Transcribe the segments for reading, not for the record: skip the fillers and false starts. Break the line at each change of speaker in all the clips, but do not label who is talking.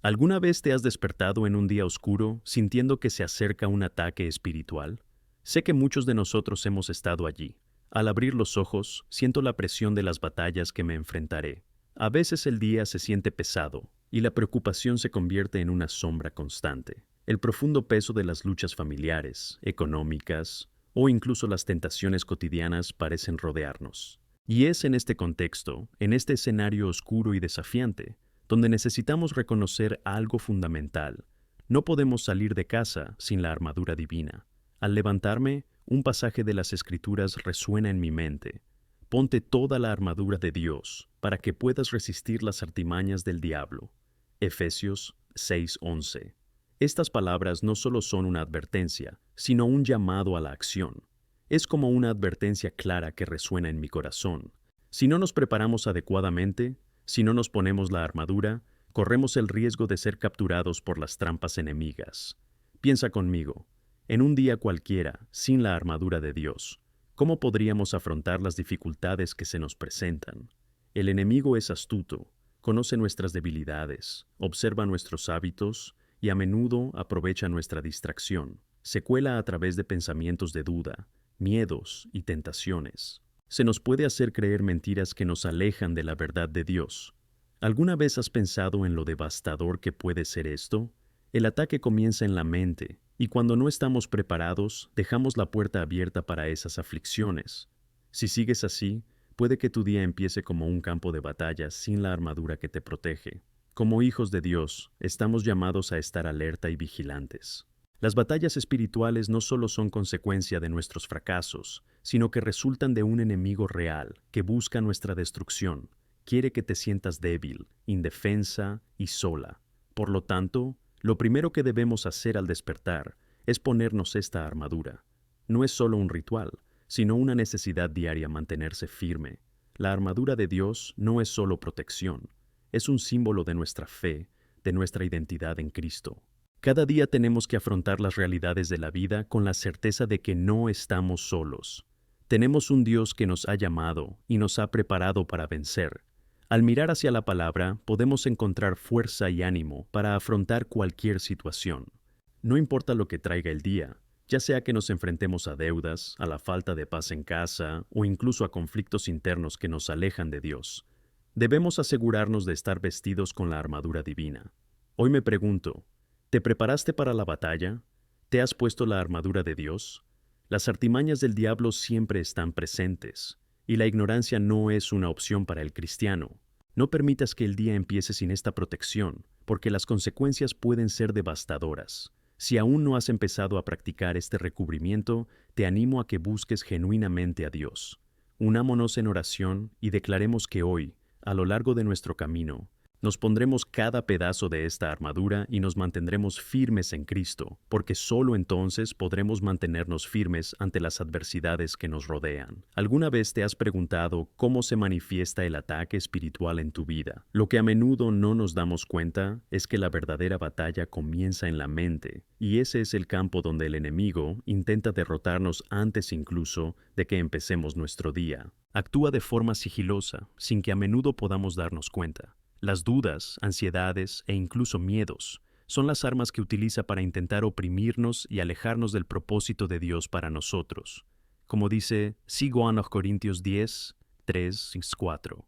¿Alguna vez te has despertado en un día oscuro sintiendo que se acerca un ataque espiritual? Sé que muchos de nosotros hemos estado allí. Al abrir los ojos, siento la presión de las batallas que me enfrentaré. A veces el día se siente pesado y la preocupación se convierte en una sombra constante. El profundo peso de las luchas familiares, económicas o incluso las tentaciones cotidianas parecen rodearnos. Y es en este contexto, en este escenario oscuro y desafiante, donde necesitamos reconocer algo fundamental. No podemos salir de casa sin la armadura divina. Al levantarme, un pasaje de las Escrituras resuena en mi mente. Ponte toda la armadura de Dios para que puedas resistir las artimañas del diablo. Efesios 6:11. Estas palabras no solo son una advertencia, sino un llamado a la acción. Es como una advertencia clara que resuena en mi corazón. Si no nos preparamos adecuadamente, si no nos ponemos la armadura, corremos el riesgo de ser capturados por las trampas enemigas. Piensa conmigo, en un día cualquiera, sin la armadura de Dios, ¿cómo podríamos afrontar las dificultades que se nos presentan? El enemigo es astuto, conoce nuestras debilidades, observa nuestros hábitos y a menudo aprovecha nuestra distracción. Se cuela a través de pensamientos de duda, miedos y tentaciones. Se nos puede hacer creer mentiras que nos alejan de la verdad de Dios. ¿Alguna vez has pensado en lo devastador que puede ser esto? El ataque comienza en la mente, y cuando no estamos preparados, dejamos la puerta abierta para esas aflicciones. Si sigues así, puede que tu día empiece como un campo de batalla sin la armadura que te protege. Como hijos de Dios, estamos llamados a estar alerta y vigilantes. Las batallas espirituales no solo son consecuencia de nuestros fracasos, sino que resultan de un enemigo real que busca nuestra destrucción. Quiere que te sientas débil, indefensa y sola. Por lo tanto, lo primero que debemos hacer al despertar es ponernos esta armadura. No es solo un ritual, sino una necesidad diaria mantenerse firme. La armadura de Dios no es solo protección, es un símbolo de nuestra fe, de nuestra identidad en Cristo. Cada día tenemos que afrontar las realidades de la vida con la certeza de que no estamos solos. Tenemos un Dios que nos ha llamado y nos ha preparado para vencer. Al mirar hacia la palabra, podemos encontrar fuerza y ánimo para afrontar cualquier situación. No importa lo que traiga el día, ya sea que nos enfrentemos a deudas, a la falta de paz en casa o incluso a conflictos internos que nos alejan de Dios. Debemos asegurarnos de estar vestidos con la armadura divina. Hoy me pregunto, ¿te preparaste para la batalla? ¿Te has puesto la armadura de Dios? Las artimañas del diablo siempre están presentes, y la ignorancia no es una opción para el cristiano. No permitas que el día empiece sin esta protección, porque las consecuencias pueden ser devastadoras. Si aún no has empezado a practicar este recubrimiento, te animo a que busques genuinamente a Dios. Unámonos en oración y declaremos que hoy, a lo largo de nuestro camino, nos pondremos cada pedazo de esta armadura y nos mantendremos firmes en Cristo, porque solo entonces podremos mantenernos firmes ante las adversidades que nos rodean. ¿Alguna vez te has preguntado cómo se manifiesta el ataque espiritual en tu vida? Lo que a menudo no nos damos cuenta es que la verdadera batalla comienza en la mente, y ese es el campo donde el enemigo intenta derrotarnos antes incluso de que empecemos nuestro día. Actúa de forma sigilosa, sin que a menudo podamos darnos cuenta. Las dudas, ansiedades e incluso miedos son las armas que utiliza para intentar oprimirnos y alejarnos del propósito de Dios para nosotros. Como dice 2 Corintios 10, 3, 4.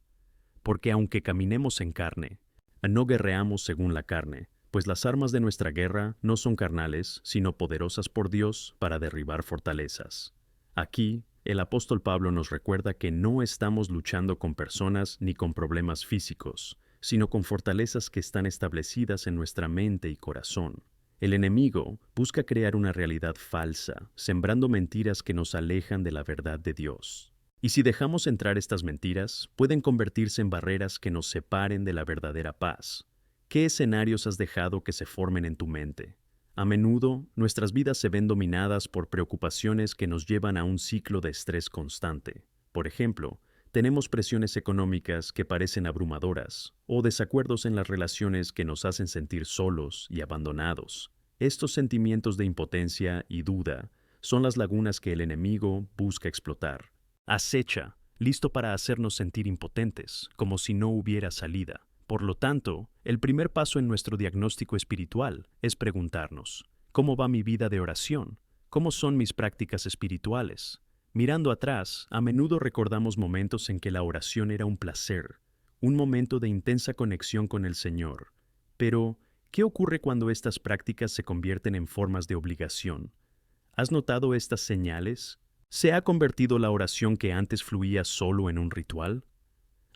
Porque aunque caminemos en carne, no guerreamos según la carne, pues las armas de nuestra guerra no son carnales, sino poderosas por Dios para derribar fortalezas. Aquí, el apóstol Pablo nos recuerda que no estamos luchando con personas ni con problemas físicos, sino con fortalezas que están establecidas en nuestra mente y corazón. El enemigo busca crear una realidad falsa, sembrando mentiras que nos alejan de la verdad de Dios. Y si dejamos entrar estas mentiras, pueden convertirse en barreras que nos separen de la verdadera paz. ¿Qué escenarios has dejado que se formen en tu mente? A menudo, nuestras vidas se ven dominadas por preocupaciones que nos llevan a un ciclo de estrés constante. Por ejemplo, tenemos presiones económicas que parecen abrumadoras o desacuerdos en las relaciones que nos hacen sentir solos y abandonados. Estos sentimientos de impotencia y duda son las lagunas que el enemigo busca explotar. Acecha, listo para hacernos sentir impotentes, como si no hubiera salida. Por lo tanto, el primer paso en nuestro diagnóstico espiritual es preguntarnos, ¿cómo va mi vida de oración? ¿Cómo son mis prácticas espirituales? Mirando atrás, a menudo recordamos momentos en que la oración era un placer, un momento de intensa conexión con el Señor. Pero, ¿qué ocurre cuando estas prácticas se convierten en formas de obligación? ¿Has notado estas señales? ¿Se ha convertido la oración que antes fluía solo en un ritual?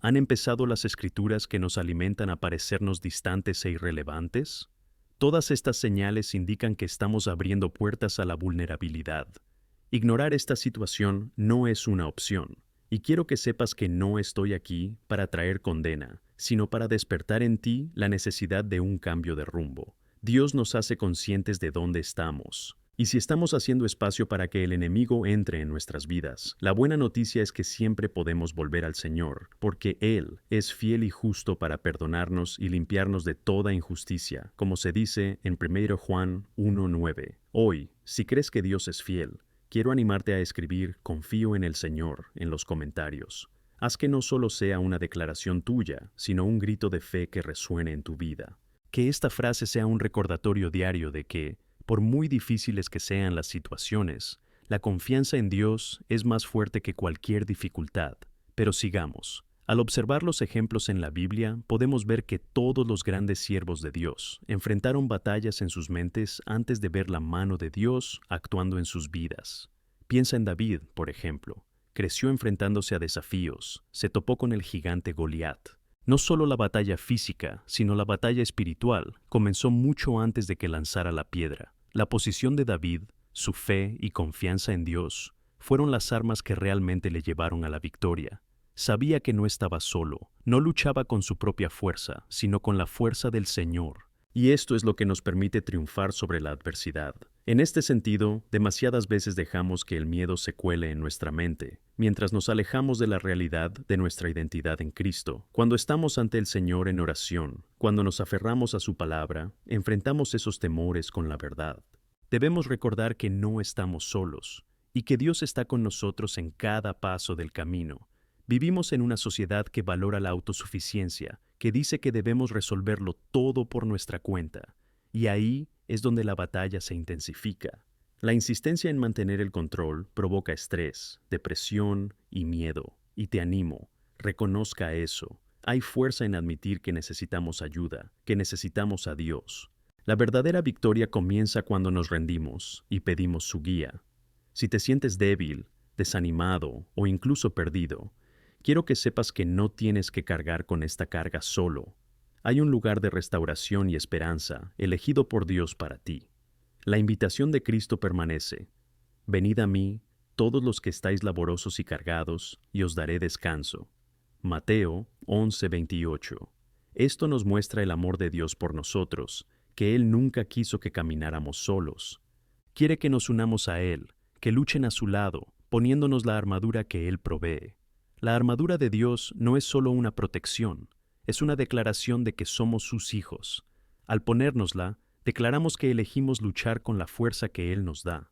¿Han empezado las escrituras que nos alimentan a parecernos distantes e irrelevantes? Todas estas señales indican que estamos abriendo puertas a la vulnerabilidad. Ignorar esta situación no es una opción, y quiero que sepas que no estoy aquí para traer condena, sino para despertar en ti la necesidad de un cambio de rumbo. Dios nos hace conscientes de dónde estamos. Y si estamos haciendo espacio para que el enemigo entre en nuestras vidas, la buena noticia es que siempre podemos volver al Señor, porque Él es fiel y justo para perdonarnos y limpiarnos de toda injusticia, como se dice en 1 Juan 1:9. Hoy, si crees que Dios es fiel, quiero animarte a escribir "Confío en el Señor" en los comentarios. Haz que no solo sea una declaración tuya, sino un grito de fe que resuene en tu vida. Que esta frase sea un recordatorio diario de que, por muy difíciles que sean las situaciones, la confianza en Dios es más fuerte que cualquier dificultad. Pero sigamos. Al observar los ejemplos en la Biblia, podemos ver que todos los grandes siervos de Dios enfrentaron batallas en sus mentes antes de ver la mano de Dios actuando en sus vidas. Piensa en David, por ejemplo. Creció enfrentándose a desafíos, se topó con el gigante Goliat. No solo la batalla física, sino la batalla espiritual comenzó mucho antes de que lanzara la piedra. La posición de David, su fe y confianza en Dios, fueron las armas que realmente le llevaron a la victoria. Sabía que no estaba solo, no luchaba con su propia fuerza, sino con la fuerza del Señor. Y esto es lo que nos permite triunfar sobre la adversidad. En este sentido, demasiadas veces dejamos que el miedo se cuele en nuestra mente, mientras nos alejamos de la realidad de nuestra identidad en Cristo. Cuando estamos ante el Señor en oración, cuando nos aferramos a su palabra, enfrentamos esos temores con la verdad. Debemos recordar que no estamos solos, y que Dios está con nosotros en cada paso del camino. Vivimos en una sociedad que valora la autosuficiencia, que dice que debemos resolverlo todo por nuestra cuenta, y ahí es donde la batalla se intensifica. La insistencia en mantener el control provoca estrés, depresión y miedo. Y te animo, reconozca eso. Hay fuerza en admitir que necesitamos ayuda, que necesitamos a Dios. La verdadera victoria comienza cuando nos rendimos y pedimos su guía. Si te sientes débil, desanimado o incluso perdido, quiero que sepas que no tienes que cargar con esta carga solo. Hay un lugar de restauración y esperanza elegido por Dios para ti. La invitación de Cristo permanece. Venid a mí, todos los que estáis laborosos y cargados, y os daré descanso. Mateo 11:28. Esto nos muestra el amor de Dios por nosotros, que Él nunca quiso que camináramos solos. Quiere que nos unamos a Él, que luchen a su lado, poniéndonos la armadura que Él provee. La armadura de Dios no es solo una protección, es una declaración de que somos sus hijos. Al ponérnosla, declaramos que elegimos luchar con la fuerza que Él nos da.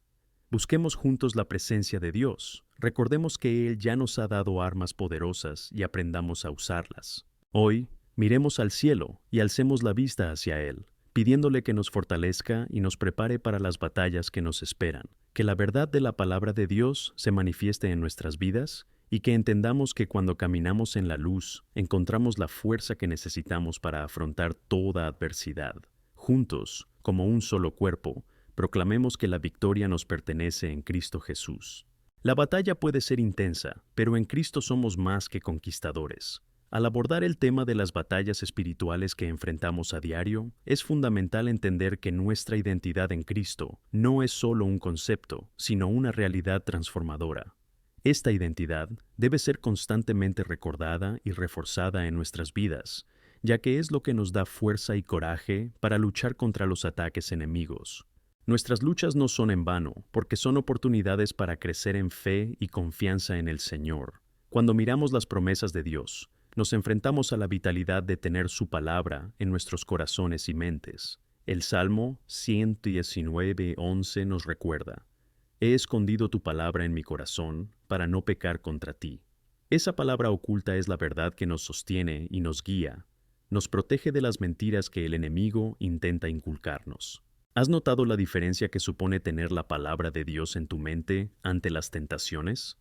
Busquemos juntos la presencia de Dios. Recordemos que Él ya nos ha dado armas poderosas y aprendamos a usarlas. Hoy, miremos al cielo y alcemos la vista hacia Él, pidiéndole que nos fortalezca y nos prepare para las batallas que nos esperan. Que la verdad de la palabra de Dios se manifieste en nuestras vidas y que entendamos que cuando caminamos en la luz, encontramos la fuerza que necesitamos para afrontar toda adversidad. Juntos, como un solo cuerpo, proclamemos que la victoria nos pertenece en Cristo Jesús. La batalla puede ser intensa, pero en Cristo somos más que conquistadores. Al abordar el tema de las batallas espirituales que enfrentamos a diario, es fundamental entender que nuestra identidad en Cristo no es solo un concepto, sino una realidad transformadora. Esta identidad debe ser constantemente recordada y reforzada en nuestras vidas, ya que es lo que nos da fuerza y coraje para luchar contra los ataques enemigos. Nuestras luchas no son en vano, porque son oportunidades para crecer en fe y confianza en el Señor. Cuando miramos las promesas de Dios, nos enfrentamos a la vitalidad de tener su palabra en nuestros corazones y mentes. El Salmo 119:11 nos recuerda: He escondido tu palabra en mi corazón para no pecar contra ti. Esa palabra oculta es la verdad que nos sostiene y nos guía. nos protege de las mentiras que el enemigo intenta inculcarnos. ¿Has notado la diferencia que supone tener la palabra de Dios en tu mente ante las tentaciones?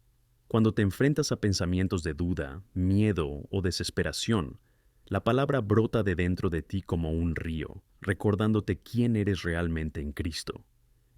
Cuando te enfrentas a pensamientos de duda, miedo o desesperación, la palabra brota de dentro de ti como un río, recordándote quién eres realmente en Cristo.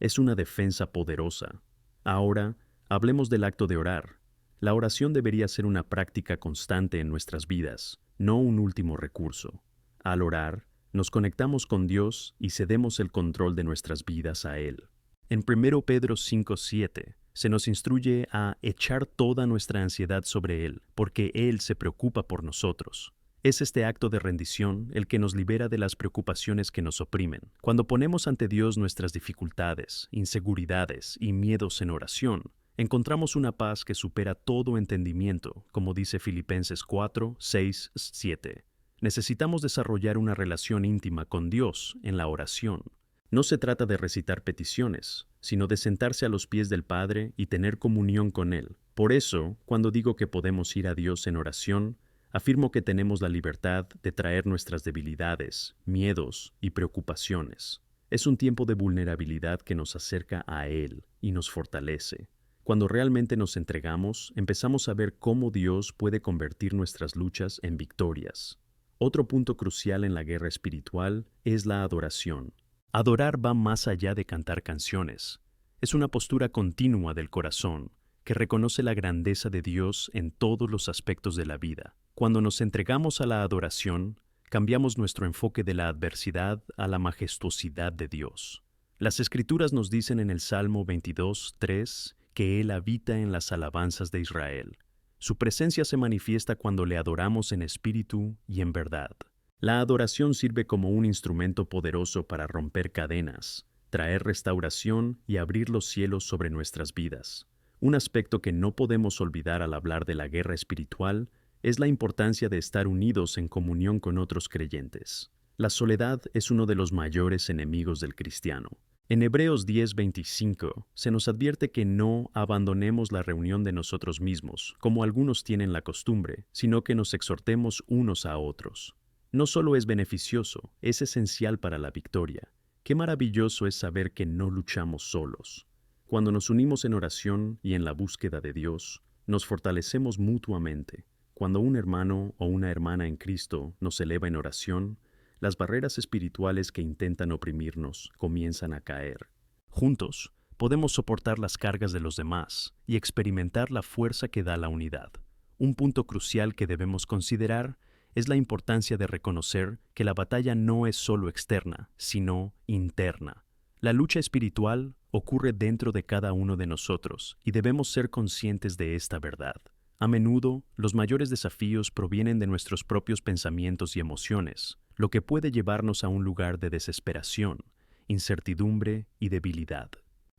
Es una defensa poderosa. Ahora, hablemos del acto de orar. La oración debería ser una práctica constante en nuestras vidas, no un último recurso. Al orar, nos conectamos con Dios y cedemos el control de nuestras vidas a Él. En 1 Pedro 5:7 se nos instruye a echar toda nuestra ansiedad sobre Él, porque Él se preocupa por nosotros. Es este acto de rendición el que nos libera de las preocupaciones que nos oprimen. Cuando ponemos ante Dios nuestras dificultades, inseguridades y miedos en oración, encontramos una paz que supera todo entendimiento, como dice Filipenses 4:6-7. Necesitamos desarrollar una relación íntima con Dios en la oración. No se trata de recitar peticiones, sino de sentarse a los pies del Padre y tener comunión con Él. Por eso, cuando digo que podemos ir a Dios en oración, afirmo que tenemos la libertad de traer nuestras debilidades, miedos y preocupaciones. Es un tiempo de vulnerabilidad que nos acerca a Él y nos fortalece. Cuando realmente nos entregamos, empezamos a ver cómo Dios puede convertir nuestras luchas en victorias. Otro punto crucial en la guerra espiritual es la adoración. Adorar va más allá de cantar canciones. Es una postura continua del corazón que reconoce la grandeza de Dios en todos los aspectos de la vida. Cuando nos entregamos a la adoración, cambiamos nuestro enfoque de la adversidad a la majestuosidad de Dios. Las Escrituras nos dicen en el Salmo 22:3 que Él habita en las alabanzas de Israel. Su presencia se manifiesta cuando le adoramos en espíritu y en verdad. La adoración sirve como un instrumento poderoso para romper cadenas, traer restauración y abrir los cielos sobre nuestras vidas. Un aspecto que no podemos olvidar al hablar de la guerra espiritual es la importancia de estar unidos en comunión con otros creyentes. La soledad es uno de los mayores enemigos del cristiano. En Hebreos 10:25 se nos advierte que no abandonemos la reunión de nosotros mismos, como algunos tienen la costumbre, sino que nos exhortemos unos a otros. No solo es beneficioso, es esencial para la victoria. Qué maravilloso es saber que no luchamos solos. Cuando nos unimos en oración y en la búsqueda de Dios, nos fortalecemos mutuamente. Cuando un hermano o una hermana en Cristo nos eleva en oración, las barreras espirituales que intentan oprimirnos comienzan a caer. Juntos, podemos soportar las cargas de los demás y experimentar la fuerza que da la unidad. Un punto crucial que debemos considerar es la importancia de reconocer que la batalla no es solo externa, sino interna. La lucha espiritual ocurre dentro de cada uno de nosotros y debemos ser conscientes de esta verdad. A menudo, los mayores desafíos provienen de nuestros propios pensamientos y emociones, lo que puede llevarnos a un lugar de desesperación, incertidumbre y debilidad.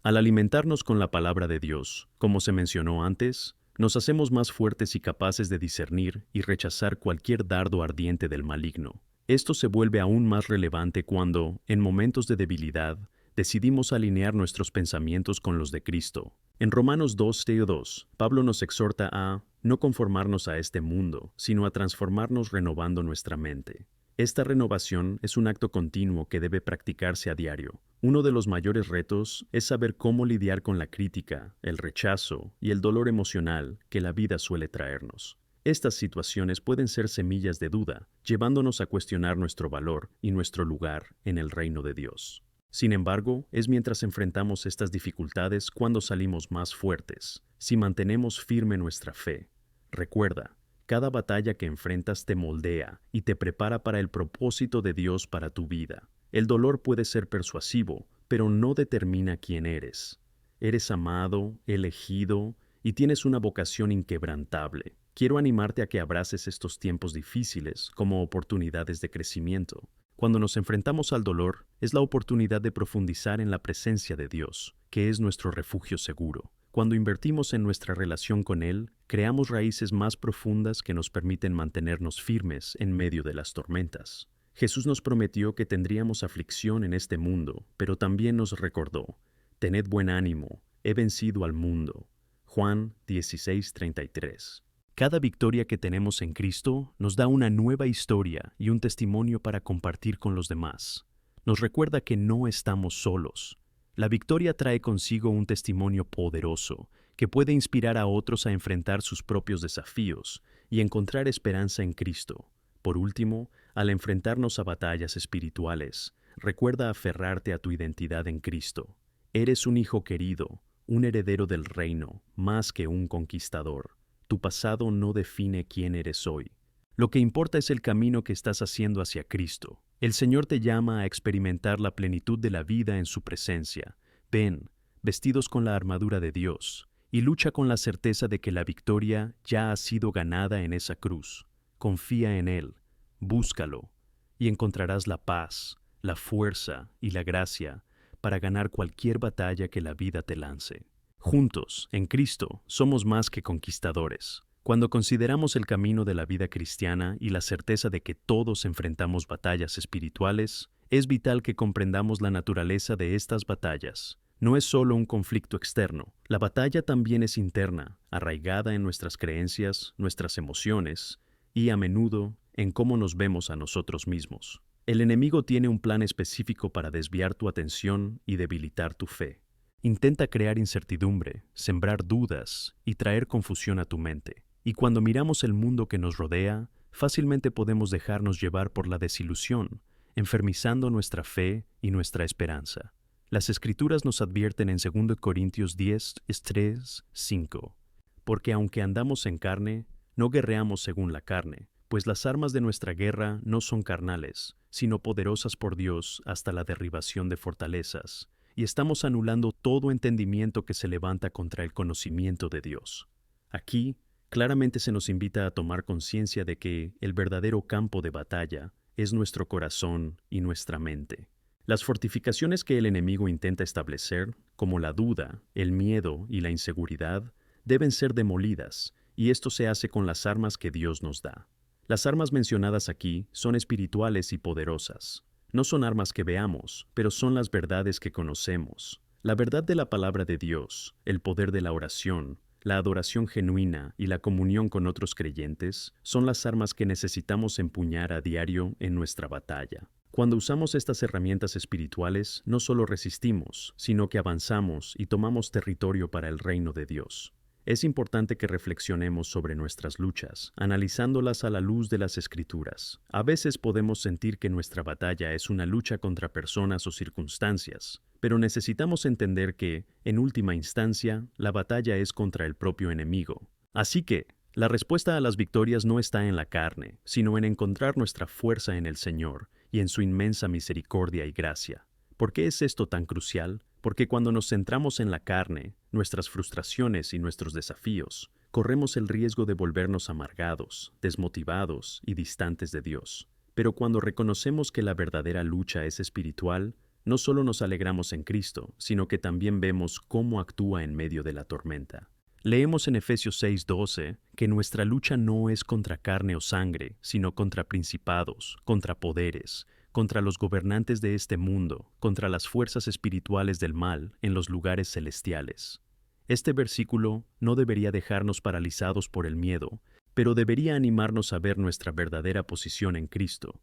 Al alimentarnos con la palabra de Dios, como se mencionó antes, nos hacemos más fuertes y capaces de discernir y rechazar cualquier dardo ardiente del maligno. Esto se vuelve aún más relevante cuando, en momentos de debilidad, decidimos alinear nuestros pensamientos con los de Cristo. En Romanos 2:2, Pablo nos exhorta a no conformarnos a este mundo, sino a transformarnos renovando nuestra mente. Esta renovación es un acto continuo que debe practicarse a diario. Uno de los mayores retos es saber cómo lidiar con la crítica, el rechazo y el dolor emocional que la vida suele traernos. Estas situaciones pueden ser semillas de duda, llevándonos a cuestionar nuestro valor y nuestro lugar en el reino de Dios. Sin embargo, es mientras enfrentamos estas dificultades cuando salimos más fuertes, si mantenemos firme nuestra fe. Recuerda, cada batalla que enfrentas te moldea y te prepara para el propósito de Dios para tu vida. El dolor puede ser persuasivo, pero no determina quién eres. Eres amado, elegido y tienes una vocación inquebrantable. Quiero animarte a que abraces estos tiempos difíciles como oportunidades de crecimiento. Cuando nos enfrentamos al dolor, es la oportunidad de profundizar en la presencia de Dios, que es nuestro refugio seguro. Cuando invertimos en nuestra relación con Él, creamos raíces más profundas que nos permiten mantenernos firmes en medio de las tormentas. Jesús nos prometió que tendríamos aflicción en este mundo, pero también nos recordó: tened buen ánimo, he vencido al mundo. Juan 16:33. Cada victoria que tenemos en Cristo nos da una nueva historia y un testimonio para compartir con los demás. Nos recuerda que no estamos solos. La victoria trae consigo un testimonio poderoso que puede inspirar a otros a enfrentar sus propios desafíos y encontrar esperanza en Cristo. Por último, al enfrentarnos a batallas espirituales, recuerda aferrarte a tu identidad en Cristo. Eres un hijo querido, un heredero del reino, más que un conquistador. Tu pasado no define quién eres hoy. Lo que importa es el camino que estás haciendo hacia Cristo. El Señor te llama a experimentar la plenitud de la vida en su presencia. Ven, vestidos con la armadura de Dios, y lucha con la certeza de que la victoria ya ha sido ganada en esa cruz. Confía en Él, búscalo, y encontrarás la paz, la fuerza y la gracia para ganar cualquier batalla que la vida te lance. Juntos, en Cristo, somos más que conquistadores. Cuando consideramos el camino de la vida cristiana y la certeza de que todos enfrentamos batallas espirituales, es vital que comprendamos la naturaleza de estas batallas. No es solo un conflicto externo, la batalla también es interna, arraigada en nuestras creencias, nuestras emociones y, a menudo, en cómo nos vemos a nosotros mismos. El enemigo tiene un plan específico para desviar tu atención y debilitar tu fe. Intenta crear incertidumbre, sembrar dudas y traer confusión a tu mente. Y cuando miramos el mundo que nos rodea, fácilmente podemos dejarnos llevar por la desilusión, enfermizando nuestra fe y nuestra esperanza. Las Escrituras nos advierten en 2 Corintios 10, 3, 5. Porque aunque andamos en carne, no guerreamos según la carne, pues las armas de nuestra guerra no son carnales, sino poderosas por Dios hasta la derribación de fortalezas, y estamos anulando todo entendimiento que se levanta contra el conocimiento de Dios. Aquí, claramente se nos invita a tomar conciencia de que el verdadero campo de batalla es nuestro corazón y nuestra mente. Las fortificaciones que el enemigo intenta establecer, como la duda, el miedo y la inseguridad, deben ser demolidas, y esto se hace con las armas que Dios nos da. Las armas mencionadas aquí son espirituales y poderosas. No son armas que veamos, pero son las verdades que conocemos. La verdad de la palabra de Dios, el poder de la oración, la adoración genuina y la comunión con otros creyentes son las armas que necesitamos empuñar a diario en nuestra batalla. Cuando usamos estas herramientas espirituales, no solo resistimos, sino que avanzamos y tomamos territorio para el reino de Dios. Es importante que reflexionemos sobre nuestras luchas, analizándolas a la luz de las Escrituras. A veces podemos sentir que nuestra batalla es una lucha contra personas o circunstancias, pero necesitamos entender que, en última instancia, la batalla es contra el propio enemigo. Así que, la respuesta a las victorias no está en la carne, sino en encontrar nuestra fuerza en el Señor y en su inmensa misericordia y gracia. ¿Por qué es esto tan crucial? Porque cuando nos centramos en la carne, nuestras frustraciones y nuestros desafíos, corremos el riesgo de volvernos amargados, desmotivados y distantes de Dios. Pero cuando reconocemos que la verdadera lucha es espiritual, no solo nos alegramos en Cristo, sino que también vemos cómo actúa en medio de la tormenta. Leemos en Efesios 6:12 que nuestra lucha no es contra carne o sangre, sino contra principados, contra poderes, contra los gobernantes de este mundo, contra las fuerzas espirituales del mal en los lugares celestiales. Este versículo no debería dejarnos paralizados por el miedo, pero debería animarnos a ver nuestra verdadera posición en Cristo.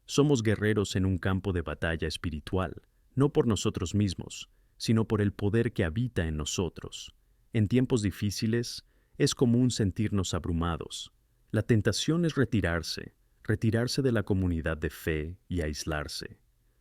Somos guerreros en un campo de batalla espiritual, no por nosotros mismos, sino por el poder que habita en nosotros. En tiempos difíciles, es común sentirnos abrumados. La tentación es retirarse de la comunidad de fe y aislarse.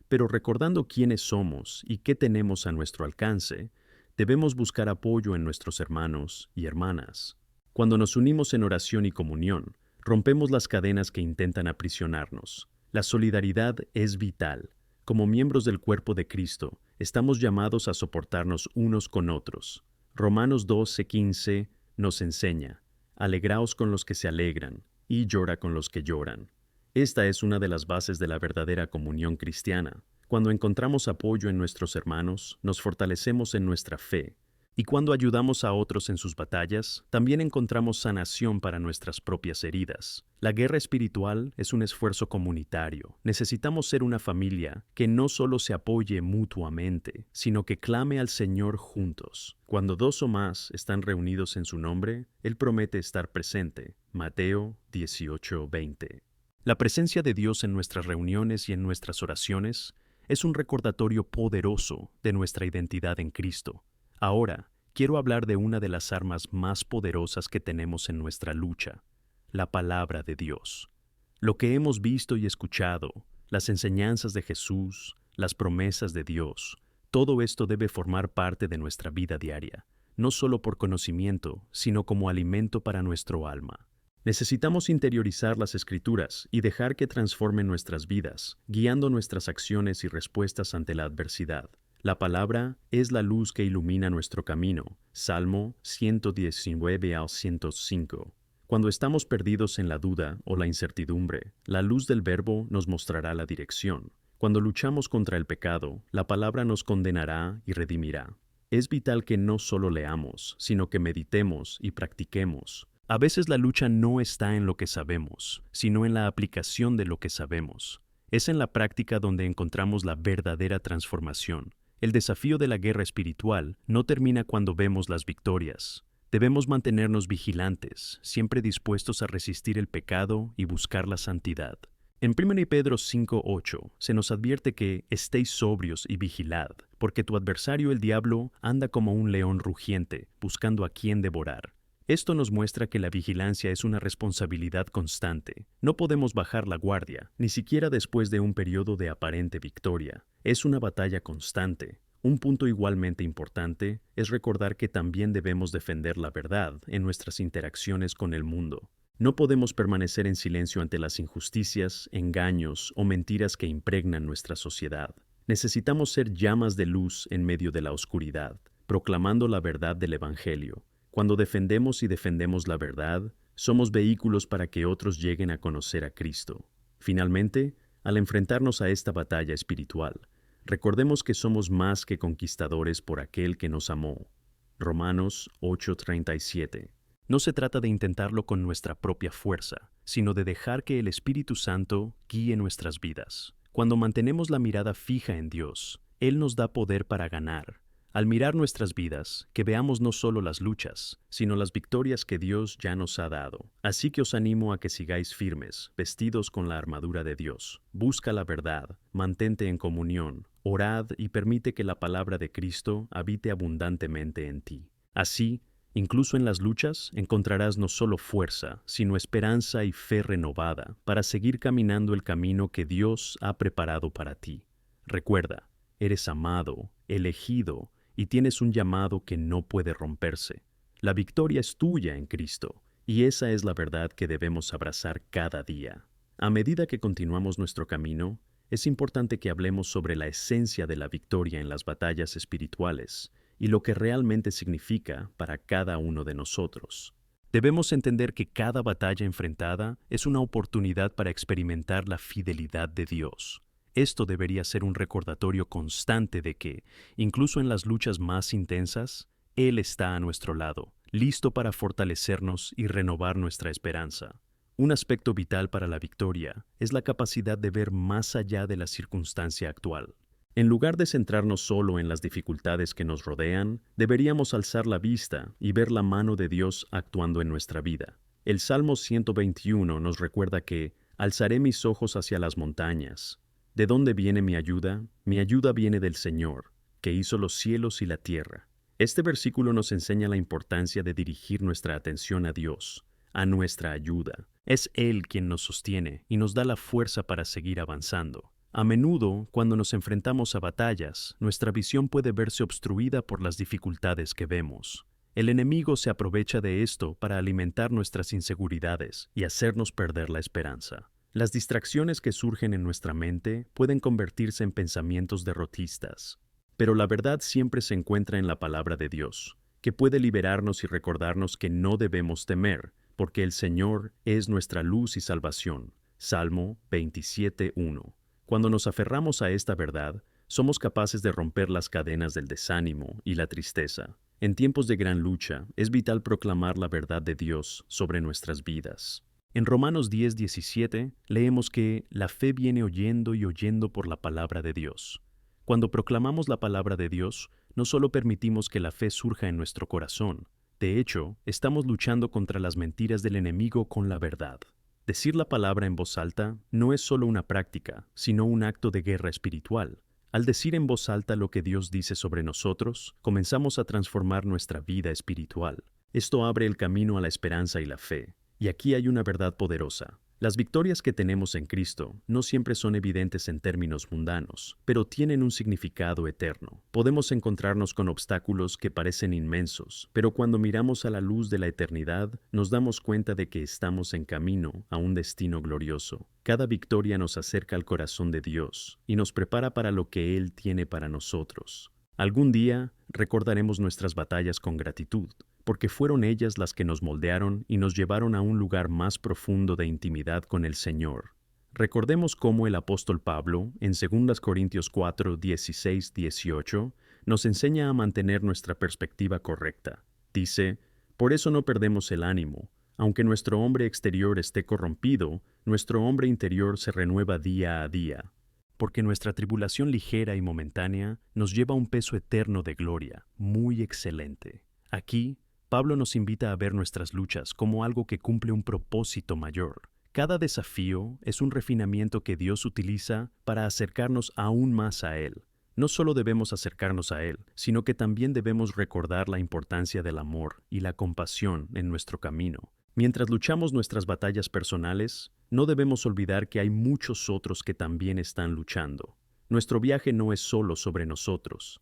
Pero recordando quiénes somos y qué tenemos a nuestro alcance, debemos buscar apoyo en nuestros hermanos y hermanas. Cuando nos unimos en oración y comunión, rompemos las cadenas que intentan aprisionarnos. La solidaridad es vital. Como miembros del cuerpo de Cristo, estamos llamados a soportarnos unos con otros. Romanos 12:15 nos enseña: alegraos con los que se alegran y llora con los que lloran. Esta es una de las bases de la verdadera comunión cristiana. Cuando encontramos apoyo en nuestros hermanos, nos fortalecemos en nuestra fe Y cuando ayudamos a otros en sus batallas, también encontramos sanación para nuestras propias heridas. La guerra espiritual es un esfuerzo comunitario. Necesitamos ser una familia que no solo se apoye mutuamente, sino que clame al Señor juntos. Cuando dos o más están reunidos en su nombre, Él promete estar presente. Mateo 18:20. La presencia de Dios en nuestras reuniones y en nuestras oraciones es un recordatorio poderoso de nuestra identidad en Cristo. Ahora, quiero hablar de una de las armas más poderosas que tenemos en nuestra lucha, la palabra de Dios. Lo que hemos visto y escuchado, las enseñanzas de Jesús, las promesas de Dios, todo esto debe formar parte de nuestra vida diaria, no solo por conocimiento, sino como alimento para nuestro alma. Necesitamos interiorizar las Escrituras y dejar que transformen nuestras vidas, guiando nuestras acciones y respuestas ante la adversidad. La palabra es la luz que ilumina nuestro camino. Salmo 119 al 105. Cuando estamos perdidos en la duda o la incertidumbre, la luz del Verbo nos mostrará la dirección. Cuando luchamos contra el pecado, la palabra nos condenará y redimirá. Es vital que no solo leamos, sino que meditemos y practiquemos. A veces la lucha no está en lo que sabemos, sino en la aplicación de lo que sabemos. Es en la práctica donde encontramos la verdadera transformación. El desafío de la guerra espiritual no termina cuando vemos las victorias. Debemos mantenernos vigilantes, siempre dispuestos a resistir el pecado y buscar la santidad. En 1 Pedro 5:8 se nos advierte que estéis sobrios y vigilad, porque tu adversario el diablo anda como un león rugiente, buscando a quien devorar. Esto nos muestra que la vigilancia es una responsabilidad constante. No podemos bajar la guardia, ni siquiera después de un periodo de aparente victoria. Es una batalla constante. Un punto igualmente importante es recordar que también debemos defender la verdad en nuestras interacciones con el mundo. No podemos permanecer en silencio ante las injusticias, engaños o mentiras que impregnan nuestra sociedad. Necesitamos ser llamas de luz en medio de la oscuridad, proclamando la verdad del Evangelio. Cuando defendemos y defendemos la verdad, somos vehículos para que otros lleguen a conocer a Cristo. Finalmente, al enfrentarnos a esta batalla espiritual, recordemos que somos más que conquistadores por aquel que nos amó. Romanos 8:37. No se trata de intentarlo con nuestra propia fuerza, sino de dejar que el Espíritu Santo guíe nuestras vidas. Cuando mantenemos la mirada fija en Dios, Él nos da poder para ganar. Al mirar nuestras vidas, que veamos no solo las luchas, sino las victorias que Dios ya nos ha dado. Así que os animo a que sigáis firmes, vestidos con la armadura de Dios. Busca la verdad, mantente en comunión, orad y permite que la palabra de Cristo habite abundantemente en ti. Así, incluso en las luchas, encontrarás no solo fuerza, sino esperanza y fe renovada para seguir caminando el camino que Dios ha preparado para ti. Recuerda, eres amado, elegido, y tienes un llamado que no puede romperse. La victoria es tuya en Cristo, y esa es la verdad que debemos abrazar cada día. A medida que continuamos nuestro camino, es importante que hablemos sobre la esencia de la victoria en las batallas espirituales y lo que realmente significa para cada uno de nosotros. Debemos entender que cada batalla enfrentada es una oportunidad para experimentar la fidelidad de Dios. Esto debería ser un recordatorio constante de que, incluso en las luchas más intensas, Él está a nuestro lado, listo para fortalecernos y renovar nuestra esperanza. Un aspecto vital para la victoria es la capacidad de ver más allá de la circunstancia actual. En lugar de centrarnos solo en las dificultades que nos rodean, deberíamos alzar la vista y ver la mano de Dios actuando en nuestra vida. El Salmo 121 nos recuerda que alzaré mis ojos hacia las montañas. ¿De dónde viene mi ayuda? Mi ayuda viene del Señor, que hizo los cielos y la tierra. Este versículo nos enseña la importancia de dirigir nuestra atención a Dios, a nuestra ayuda. Es Él quien nos sostiene y nos da la fuerza para seguir avanzando. A menudo, cuando nos enfrentamos a batallas, nuestra visión puede verse obstruida por las dificultades que vemos. El enemigo se aprovecha de esto para alimentar nuestras inseguridades y hacernos perder la esperanza. Las distracciones que surgen en nuestra mente pueden convertirse en pensamientos derrotistas, pero la verdad siempre se encuentra en la palabra de Dios, que puede liberarnos y recordarnos que no debemos temer, porque el Señor es nuestra luz y salvación. Salmo 27:1. Cuando nos aferramos a esta verdad, somos capaces de romper las cadenas del desánimo y la tristeza. En tiempos de gran lucha, es vital proclamar la verdad de Dios sobre nuestras vidas. En Romanos 10:17 leemos que la fe viene oyendo y oyendo por la palabra de Dios. Cuando proclamamos la palabra de Dios, no solo permitimos que la fe surja en nuestro corazón, de hecho, estamos luchando contra las mentiras del enemigo con la verdad. Decir la palabra en voz alta no es solo una práctica, sino un acto de guerra espiritual. Al decir en voz alta lo que Dios dice sobre nosotros, comenzamos a transformar nuestra vida espiritual. Esto abre el camino a la esperanza y la fe. Y aquí hay una verdad poderosa. Las victorias que tenemos en Cristo no siempre son evidentes en términos mundanos, pero tienen un significado eterno. Podemos encontrarnos con obstáculos que parecen inmensos, pero cuando miramos a la luz de la eternidad, nos damos cuenta de que estamos en camino a un destino glorioso. Cada victoria nos acerca al corazón de Dios y nos prepara para lo que Él tiene para nosotros. Algún día recordaremos nuestras batallas con gratitud, porque fueron ellas las que nos moldearon y nos llevaron a un lugar más profundo de intimidad con el Señor. Recordemos cómo el apóstol Pablo, en 2 Corintios 4, 16, 18, nos enseña a mantener nuestra perspectiva correcta. Dice, por eso no perdemos el ánimo. Aunque nuestro hombre exterior esté corrompido, nuestro hombre interior se renueva día a día. Porque nuestra tribulación ligera y momentánea nos lleva a un peso eterno de gloria, muy excelente. Aquí, Pablo nos invita a ver nuestras luchas como algo que cumple un propósito mayor. Cada desafío es un refinamiento que Dios utiliza para acercarnos aún más a Él. No solo debemos acercarnos a Él, sino que también debemos recordar la importancia del amor y la compasión en nuestro camino. Mientras luchamos nuestras batallas personales, no debemos olvidar que hay muchos otros que también están luchando. Nuestro viaje no es solo sobre nosotros.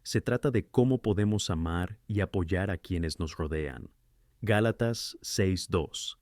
Se trata de cómo podemos amar y apoyar a quienes nos rodean. Gálatas 6:2.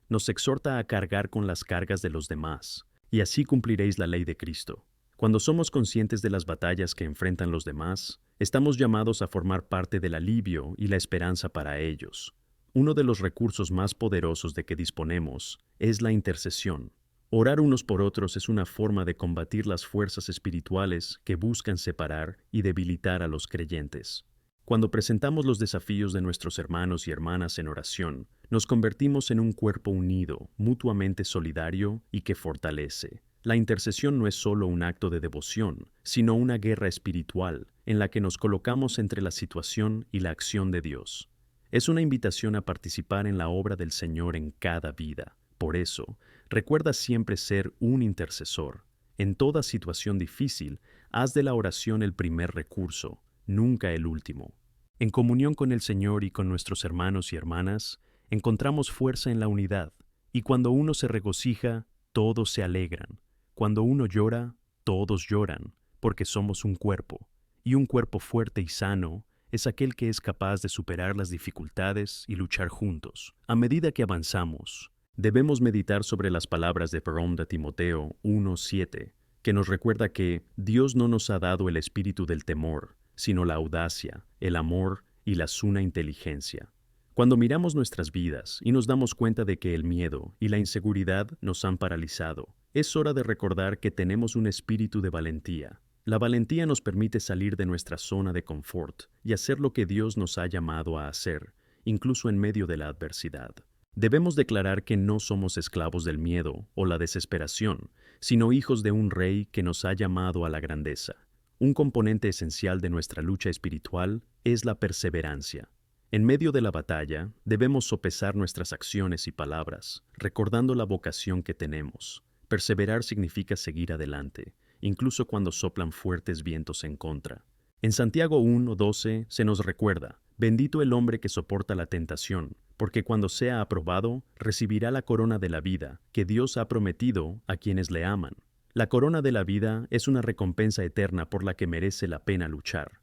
Nos exhorta a cargar con las cargas de los demás, y así cumpliréis la ley de Cristo. Cuando somos conscientes de las batallas que enfrentan los demás, estamos llamados a formar parte del alivio y la esperanza para ellos. Uno de los recursos más poderosos de que disponemos es la intercesión. Orar unos por otros es una forma de combatir las fuerzas espirituales que buscan separar y debilitar a los creyentes. Cuando presentamos los desafíos de nuestros hermanos y hermanas en oración, nos convertimos en un cuerpo unido, mutuamente solidario y que fortalece. La intercesión no es solo un acto de devoción, sino una guerra espiritual en la que nos colocamos entre la situación y la acción de Dios. Es una invitación a participar en la obra del Señor en cada vida. Por eso, recuerda siempre ser un intercesor. En toda situación difícil, haz de la oración el primer recurso, nunca el último. En comunión con el Señor y con nuestros hermanos y hermanas, encontramos fuerza en la unidad, y cuando uno se regocija, todos se alegran. Cuando uno llora, todos lloran, porque somos un cuerpo, y un cuerpo fuerte y sano es aquel que es capaz de superar las dificultades y luchar juntos. A medida que avanzamos, debemos meditar sobre las palabras de 1 Timoteo 1:7, que nos recuerda que Dios no nos ha dado el espíritu del temor, sino la audacia, el amor y la sana inteligencia. Cuando miramos nuestras vidas y nos damos cuenta de que el miedo y la inseguridad nos han paralizado, es hora de recordar que tenemos un espíritu de valentía. La valentía nos permite salir de nuestra zona de confort y hacer lo que Dios nos ha llamado a hacer, incluso en medio de la adversidad. Debemos declarar que no somos esclavos del miedo o la desesperación, sino hijos de un rey que nos ha llamado a la grandeza. Un componente esencial de nuestra lucha espiritual es la perseverancia. En medio de la batalla, debemos sopesar nuestras acciones y palabras, recordando la vocación que tenemos. Perseverar significa seguir adelante, incluso cuando soplan fuertes vientos en contra. En Santiago 1:12 se nos recuerda, bendito el hombre que soporta la tentación, porque cuando sea aprobado, recibirá la corona de la vida que Dios ha prometido a quienes le aman. La corona de la vida es una recompensa eterna por la que merece la pena luchar.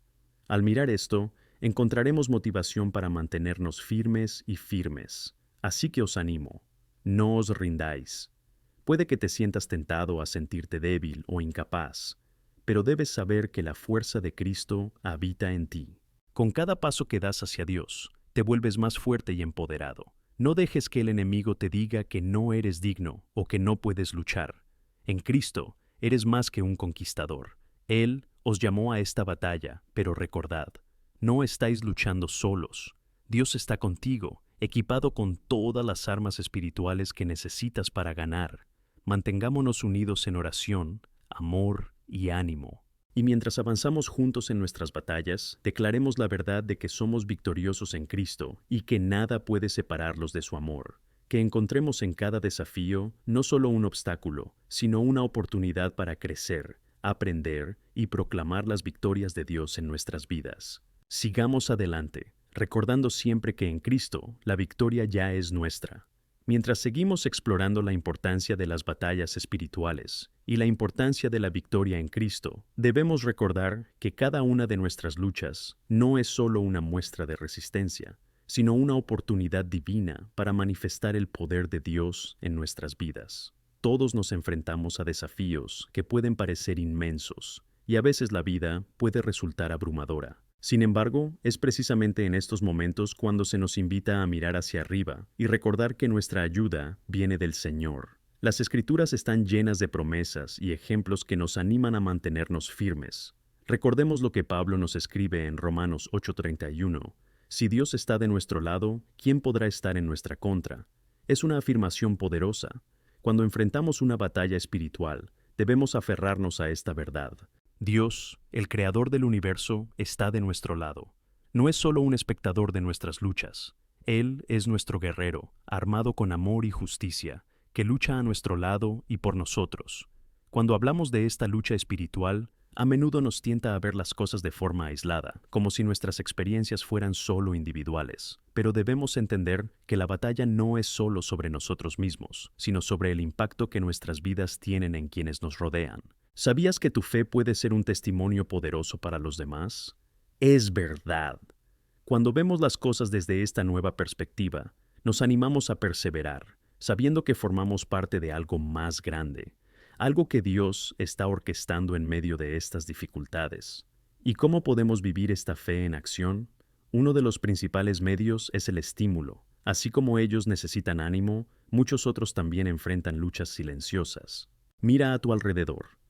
Al mirar esto, encontraremos motivación para mantenernos firmes y firmes. Así que os animo, no os rindáis. Puede que te sientas tentado a sentirte débil o incapaz, pero debes saber que la fuerza de Cristo habita en ti. Con cada paso que das hacia Dios, te vuelves más fuerte y empoderado. No dejes que el enemigo te diga que no eres digno o que no puedes luchar. En Cristo, eres más que un conquistador. Él Os llamó a esta batalla, pero recordad, no estáis luchando solos. Dios está contigo, equipado con todas las armas espirituales que necesitas para ganar. Mantengámonos unidos en oración, amor y ánimo. Y mientras avanzamos juntos en nuestras batallas, declaremos la verdad de que somos victoriosos en Cristo y que nada puede separarlos de su amor. Que encontremos en cada desafío no solo un obstáculo, sino una oportunidad para crecer, aprender y proclamar las victorias de Dios en nuestras vidas. Sigamos adelante, recordando siempre que en Cristo la victoria ya es nuestra. Mientras seguimos explorando la importancia de las batallas espirituales y la importancia de la victoria en Cristo, debemos recordar que cada una de nuestras luchas no es solo una muestra de resistencia, sino una oportunidad divina para manifestar el poder de Dios en nuestras vidas. Todos nos enfrentamos a desafíos que pueden parecer inmensos, y a veces la vida puede resultar abrumadora. Sin embargo, es precisamente en estos momentos cuando se nos invita a mirar hacia arriba y recordar que nuestra ayuda viene del Señor. Las Escrituras están llenas de promesas y ejemplos que nos animan a mantenernos firmes. Recordemos lo que Pablo nos escribe en Romanos 8:31. Si Dios está de nuestro lado, ¿quién podrá estar en nuestra contra? Es una afirmación poderosa. Cuando enfrentamos una batalla espiritual, debemos aferrarnos a esta verdad. Dios, el creador del universo, está de nuestro lado. No es solo un espectador de nuestras luchas. Él es nuestro guerrero, armado con amor y justicia, que lucha a nuestro lado y por nosotros. Cuando hablamos de esta lucha espiritual, a menudo nos tienta a ver las cosas de forma aislada, como si nuestras experiencias fueran solo individuales. Pero debemos entender que la batalla no es solo sobre nosotros mismos, sino sobre el impacto que nuestras vidas tienen en quienes nos rodean. ¿Sabías que tu fe puede ser un testimonio poderoso para los demás? Es verdad. Cuando vemos las cosas desde esta nueva perspectiva, nos animamos a perseverar, sabiendo que formamos parte de algo más grande, algo que Dios está orquestando en medio de estas dificultades. ¿Y cómo podemos vivir esta fe en acción? Uno de los principales medios es el estímulo. Así como ellos necesitan ánimo, muchos otros también enfrentan luchas silenciosas. Mira a tu alrededor.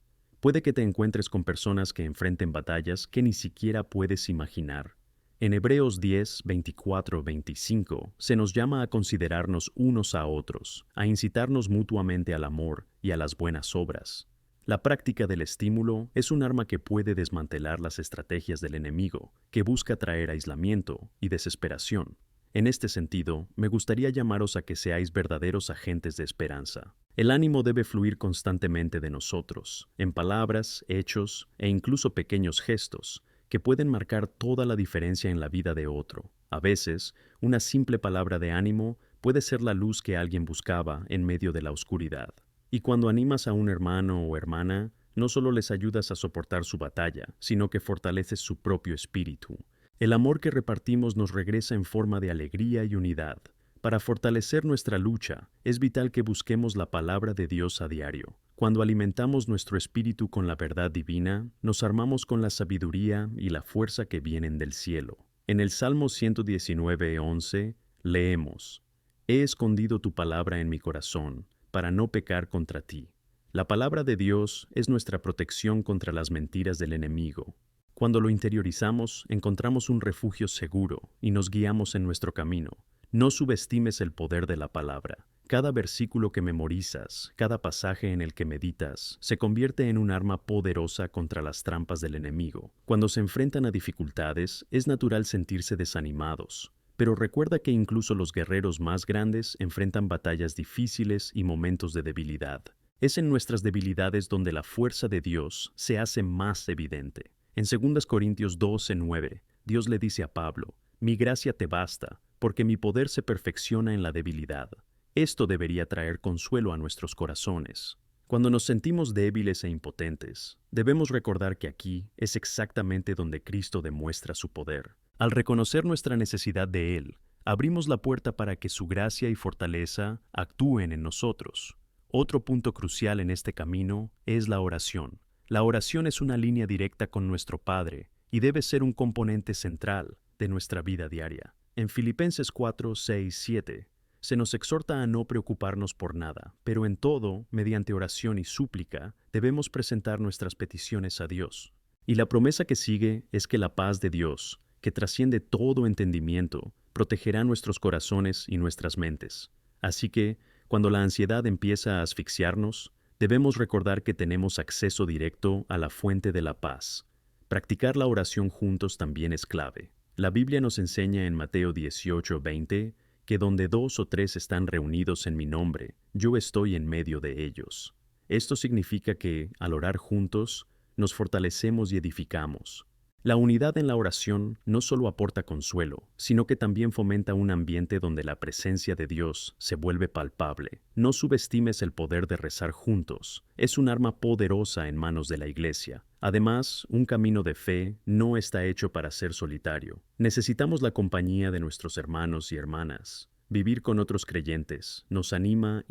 Puede que te encuentres con personas que enfrenten batallas que ni siquiera puedes imaginar. En Hebreos 10, 24, 25, se nos llama a considerarnos unos a otros, a incitarnos mutuamente al amor y a las buenas obras. La práctica del estímulo es un arma que puede desmantelar las estrategias del enemigo, que busca traer aislamiento y desesperación. En este sentido, me gustaría llamaros a que seáis verdaderos agentes de esperanza. El ánimo debe fluir constantemente de nosotros, en palabras, hechos e incluso pequeños gestos, que pueden marcar toda la diferencia en la vida de otro. A veces, una simple palabra de ánimo puede ser la luz que alguien buscaba en medio de la oscuridad. Y cuando animas a un hermano o hermana, no solo les ayudas a soportar su batalla, sino que fortaleces su propio espíritu. El amor que repartimos nos regresa en forma de alegría y unidad. Para fortalecer nuestra lucha, es vital que busquemos la palabra de Dios a diario. Cuando alimentamos nuestro espíritu con la verdad divina, nos armamos con la sabiduría y la fuerza que vienen del cielo. En el Salmo 119:11 leemos: He escondido tu palabra en mi corazón, para no pecar contra ti. La palabra de Dios es nuestra protección contra las mentiras del enemigo. Cuando lo interiorizamos, encontramos un refugio seguro y nos guiamos en nuestro camino. No subestimes el poder de la palabra. Cada versículo que memorizas, cada pasaje en el que meditas, se convierte en un arma poderosa contra las trampas del enemigo. Cuando se enfrentan a dificultades, es natural sentirse desanimados. Pero recuerda que incluso los guerreros más grandes enfrentan batallas difíciles y momentos de debilidad. Es en nuestras debilidades donde la fuerza de Dios se hace más evidente. En 2 Corintios 12:9, Dios le dice a Pablo: Mi gracia te basta, porque mi poder se perfecciona en la debilidad. Esto debería traer consuelo a nuestros corazones. Cuando nos sentimos débiles e impotentes, debemos recordar que aquí es exactamente donde Cristo demuestra su poder. Al reconocer nuestra necesidad de Él, abrimos la puerta para que su gracia y fortaleza actúen en nosotros. Otro punto crucial en este camino es la oración. La oración es una línea directa con nuestro Padre y debe ser un componente central de nuestra vida diaria. En Filipenses 4, 6, 7, se nos exhorta a no preocuparnos por nada, pero en todo, mediante oración y súplica, debemos presentar nuestras peticiones a Dios. Y la promesa que sigue es que la paz de Dios, que trasciende todo entendimiento, protegerá nuestros corazones y nuestras mentes. Así que, cuando la ansiedad empieza a asfixiarnos, debemos recordar que tenemos acceso directo a la fuente de la paz. Practicar la oración juntos también es clave. La Biblia nos enseña en Mateo 18:20 que donde 2 o 3 están reunidos en mi nombre, yo estoy en medio de ellos. Esto significa que, al orar juntos, nos fortalecemos y edificamos. La unidad en la oración no solo aporta consuelo, sino que también fomenta un ambiente donde la presencia de Dios se vuelve palpable. No subestimes el poder de rezar juntos. Es un arma poderosa en manos de la Iglesia. Además, un camino de fe no está hecho para ser solitario. Necesitamos la compañía de nuestros hermanos y hermanas. Vivir con otros creyentes nos anima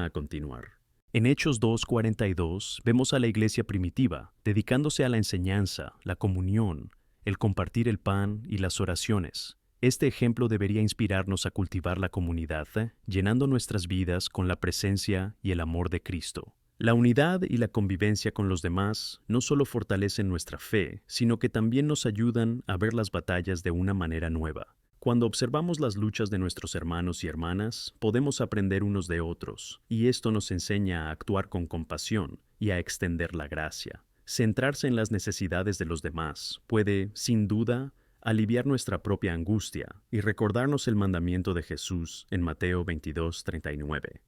a continuar. En Hechos 2:42 vemos a la iglesia primitiva dedicándose a la enseñanza, la comunión, el compartir el pan y las oraciones. Este ejemplo debería inspirarnos a cultivar la comunidad, llenando nuestras vidas con la presencia y el amor de Cristo. La unidad y la convivencia con los demás no solo fortalecen nuestra fe, sino que también nos ayudan a ver las batallas de una manera nueva. Cuando observamos las luchas de nuestros hermanos y hermanas, podemos aprender unos de otros, y esto nos enseña a actuar con compasión y a extender la gracia. Centrarse en las necesidades de los demás puede, sin duda, aliviar nuestra propia angustia y recordarnos el mandamiento de Jesús en Mateo 22:39.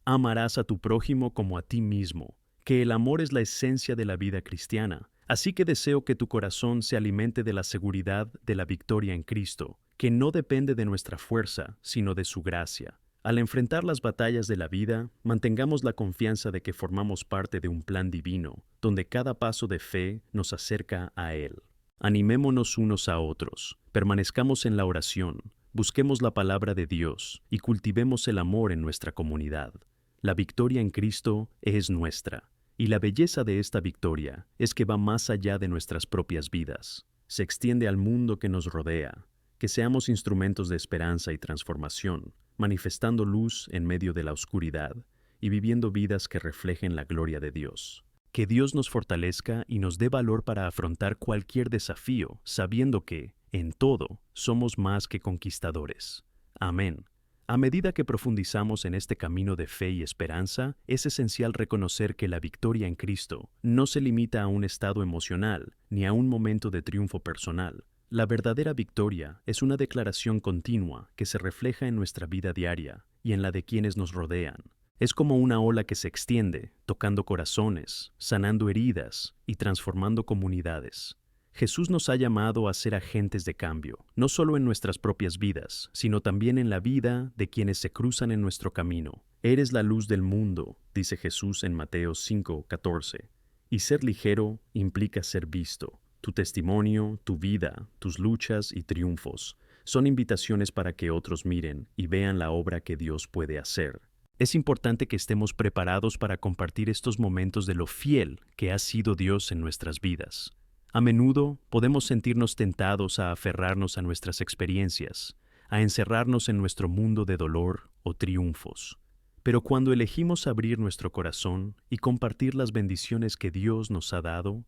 Amarás a tu prójimo como a ti mismo, que el amor es la esencia de la vida cristiana. Así que deseo que tu corazón se alimente de la seguridad de la victoria en Cristo, que no depende de nuestra fuerza, sino de su gracia. Al enfrentar las batallas de la vida, mantengamos la confianza de que formamos parte de un plan divino, donde cada paso de fe nos acerca a Él. Animémonos unos a otros, permanezcamos en la oración, busquemos la palabra de Dios y cultivemos el amor en nuestra comunidad. La victoria en Cristo es nuestra. Y la belleza de esta victoria es que va más allá de nuestras propias vidas. Se extiende al mundo que nos rodea. Que seamos instrumentos de esperanza y transformación, manifestando luz en medio de la oscuridad y viviendo vidas que reflejen la gloria de Dios. Que Dios nos fortalezca y nos dé valor para afrontar cualquier desafío, sabiendo que, en todo, somos más que conquistadores. Amén. A medida que profundizamos en este camino de fe y esperanza, es esencial reconocer que la victoria en Cristo no se limita a un estado emocional ni a un momento de triunfo personal. La verdadera victoria es una declaración continua que se refleja en nuestra vida diaria y en la de quienes nos rodean. Es como una ola que se extiende, tocando corazones, sanando heridas y transformando comunidades. Jesús nos ha llamado a ser agentes de cambio, no solo en nuestras propias vidas, sino también en la vida de quienes se cruzan en nuestro camino. Eres la luz del mundo, dice Jesús en Mateo 5:14. Y ser ligero implica ser visto. Tu testimonio, tu vida, tus luchas y triunfos son invitaciones para que otros miren y vean la obra que Dios puede hacer. Es importante que estemos preparados para compartir estos momentos de lo fiel que ha sido Dios en nuestras vidas. A menudo podemos sentirnos tentados a aferrarnos a nuestras experiencias, a encerrarnos en nuestro mundo de dolor o triunfos. Pero cuando elegimos abrir nuestro corazón y compartir las bendiciones que Dios nos ha dado,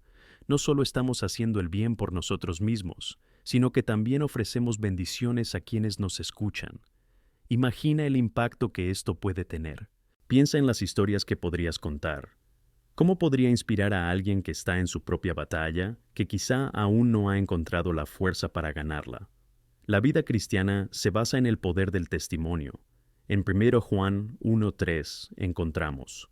no solo estamos haciendo el bien por nosotros mismos, sino que también ofrecemos bendiciones a quienes nos escuchan. Imagina el impacto que esto puede tener. Piensa en las historias que podrías contar. ¿Cómo podría inspirar a alguien que está en su propia batalla, que quizá aún no ha encontrado la fuerza para ganarla? La vida cristiana se basa en el poder del testimonio. En 1 Juan 1:3 encontramos: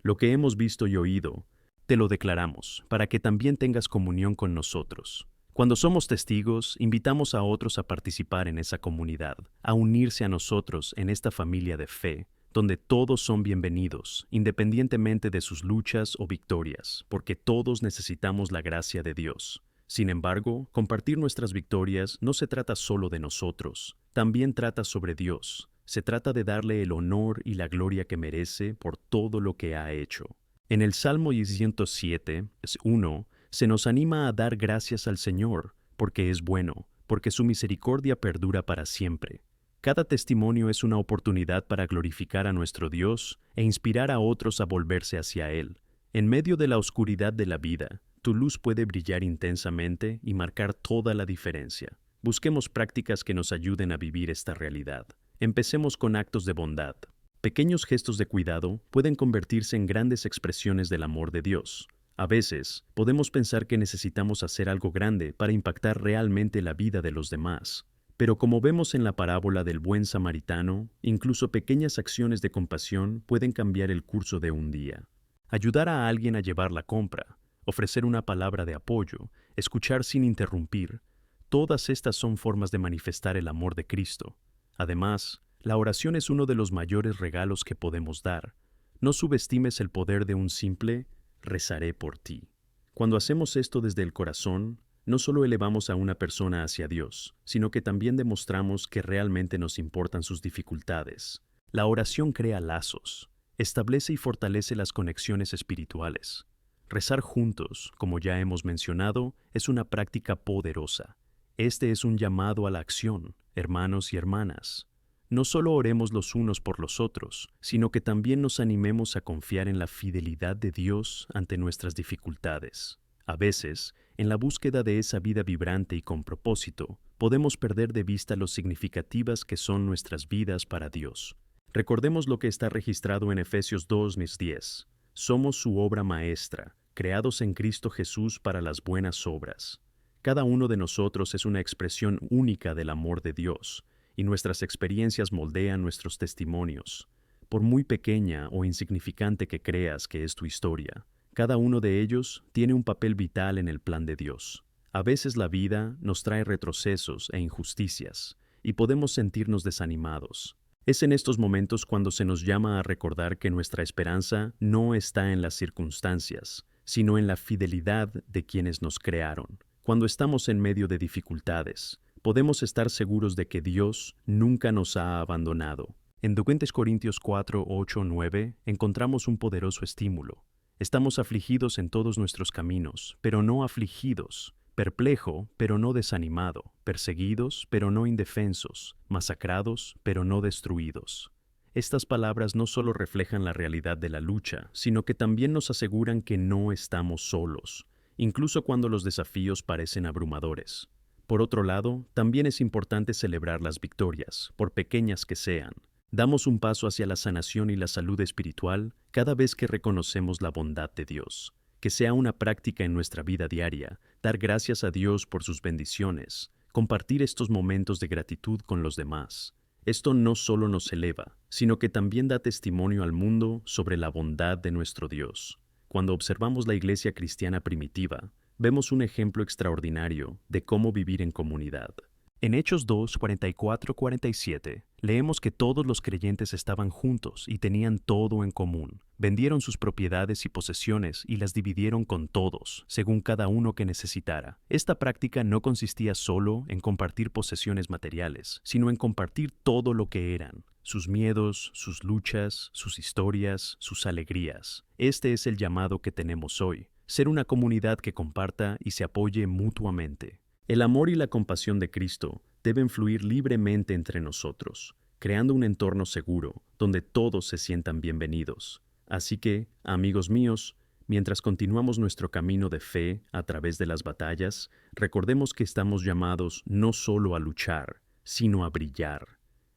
lo que hemos visto y oído, te lo declaramos, para que también tengas comunión con nosotros. Cuando somos testigos, invitamos a otros a participar en esa comunidad, a unirse a nosotros en esta familia de fe, donde todos son bienvenidos, independientemente de sus luchas o victorias, porque todos necesitamos la gracia de Dios. Sin embargo, compartir nuestras victorias no se trata solo de nosotros, también trata sobre Dios. Se trata de darle el honor y la gloria que merece por todo lo que ha hecho. En el Salmo 107:1 se nos anima a dar gracias al Señor, porque es bueno, porque su misericordia perdura para siempre. Cada testimonio es una oportunidad para glorificar a nuestro Dios e inspirar a otros a volverse hacia Él. En medio de la oscuridad de la vida, Tu luz puede brillar intensamente y marcar toda la diferencia. Busquemos prácticas que nos ayuden a vivir esta realidad. Empecemos con actos de bondad. Pequeños gestos de cuidado pueden convertirse en grandes expresiones del amor de Dios. A veces, podemos pensar que necesitamos hacer algo grande para impactar realmente la vida de los demás. Pero como vemos en la parábola del buen samaritano, incluso pequeñas acciones de compasión pueden cambiar el curso de un día. Ayudar a alguien a llevar la compra, ofrecer una palabra de apoyo, escuchar sin interrumpir, todas estas son formas de manifestar el amor de Cristo. Además, la oración es uno de los mayores regalos que podemos dar. No subestimes el poder de un simple «rezaré por ti». Cuando hacemos esto desde el corazón, no solo elevamos a una persona hacia Dios, sino que también demostramos que realmente nos importan sus dificultades. La oración crea lazos, establece y fortalece las conexiones espirituales. Rezar juntos, como ya hemos mencionado, es una práctica poderosa. Este es un llamado a la acción, hermanos y hermanas. No solo oremos los unos por los otros, sino que también nos animemos a confiar en la fidelidad de Dios ante nuestras dificultades. A veces, en la búsqueda de esa vida vibrante y con propósito, podemos perder de vista lo significativas que son nuestras vidas para Dios. Recordemos lo que está registrado en Efesios 2:10. Somos su obra maestra, creados en Cristo Jesús para las buenas obras. Cada uno de nosotros es una expresión única del amor de Dios, y nuestras experiencias moldean nuestros testimonios. Por muy pequeña o insignificante que creas que es tu historia, cada uno de ellos tiene un papel vital en el plan de Dios. A veces la vida nos trae retrocesos e injusticias, y podemos sentirnos desanimados. Es en estos momentos cuando se nos llama a recordar que nuestra esperanza no está en las circunstancias, sino en la fidelidad de quienes nos crearon. Cuando estamos en medio de dificultades, podemos estar seguros de que Dios nunca nos ha abandonado. En 2 Corintios 4, 8, 9 encontramos un poderoso estímulo. Estamos afligidos en todos nuestros caminos, pero no afligidos, perplejo, pero no desanimado, perseguidos, pero no indefensos, masacrados, pero no destruidos. Estas palabras no solo reflejan la realidad de la lucha, sino que también nos aseguran que no estamos solos, incluso cuando los desafíos parecen abrumadores. Por otro lado, también es importante celebrar las victorias, por pequeñas que sean. Damos un paso hacia la sanación y la salud espiritual cada vez que reconocemos la bondad de Dios. Que sea una práctica en nuestra vida diaria, dar gracias a Dios por sus bendiciones, compartir estos momentos de gratitud con los demás. Esto no solo nos eleva, sino que también da testimonio al mundo sobre la bondad de nuestro Dios. Cuando observamos la iglesia cristiana primitiva, vemos un ejemplo extraordinario de cómo vivir en comunidad. En Hechos 2, 44-47, leemos que todos los creyentes estaban juntos y tenían todo en común. Vendieron sus propiedades y posesiones y las dividieron con todos, según cada uno que necesitara. Esta práctica no consistía solo en compartir posesiones materiales, sino en compartir todo lo que eran: sus miedos, sus luchas, sus historias, sus alegrías. Este es el llamado que tenemos hoy: ser una comunidad que comparta y se apoye mutuamente. El amor y la compasión de Cristo deben fluir libremente entre nosotros, creando un entorno seguro donde todos se sientan bienvenidos. Así que, amigos míos, mientras continuamos nuestro camino de fe a través de las batallas, recordemos que estamos llamados no solo a luchar, sino a brillar.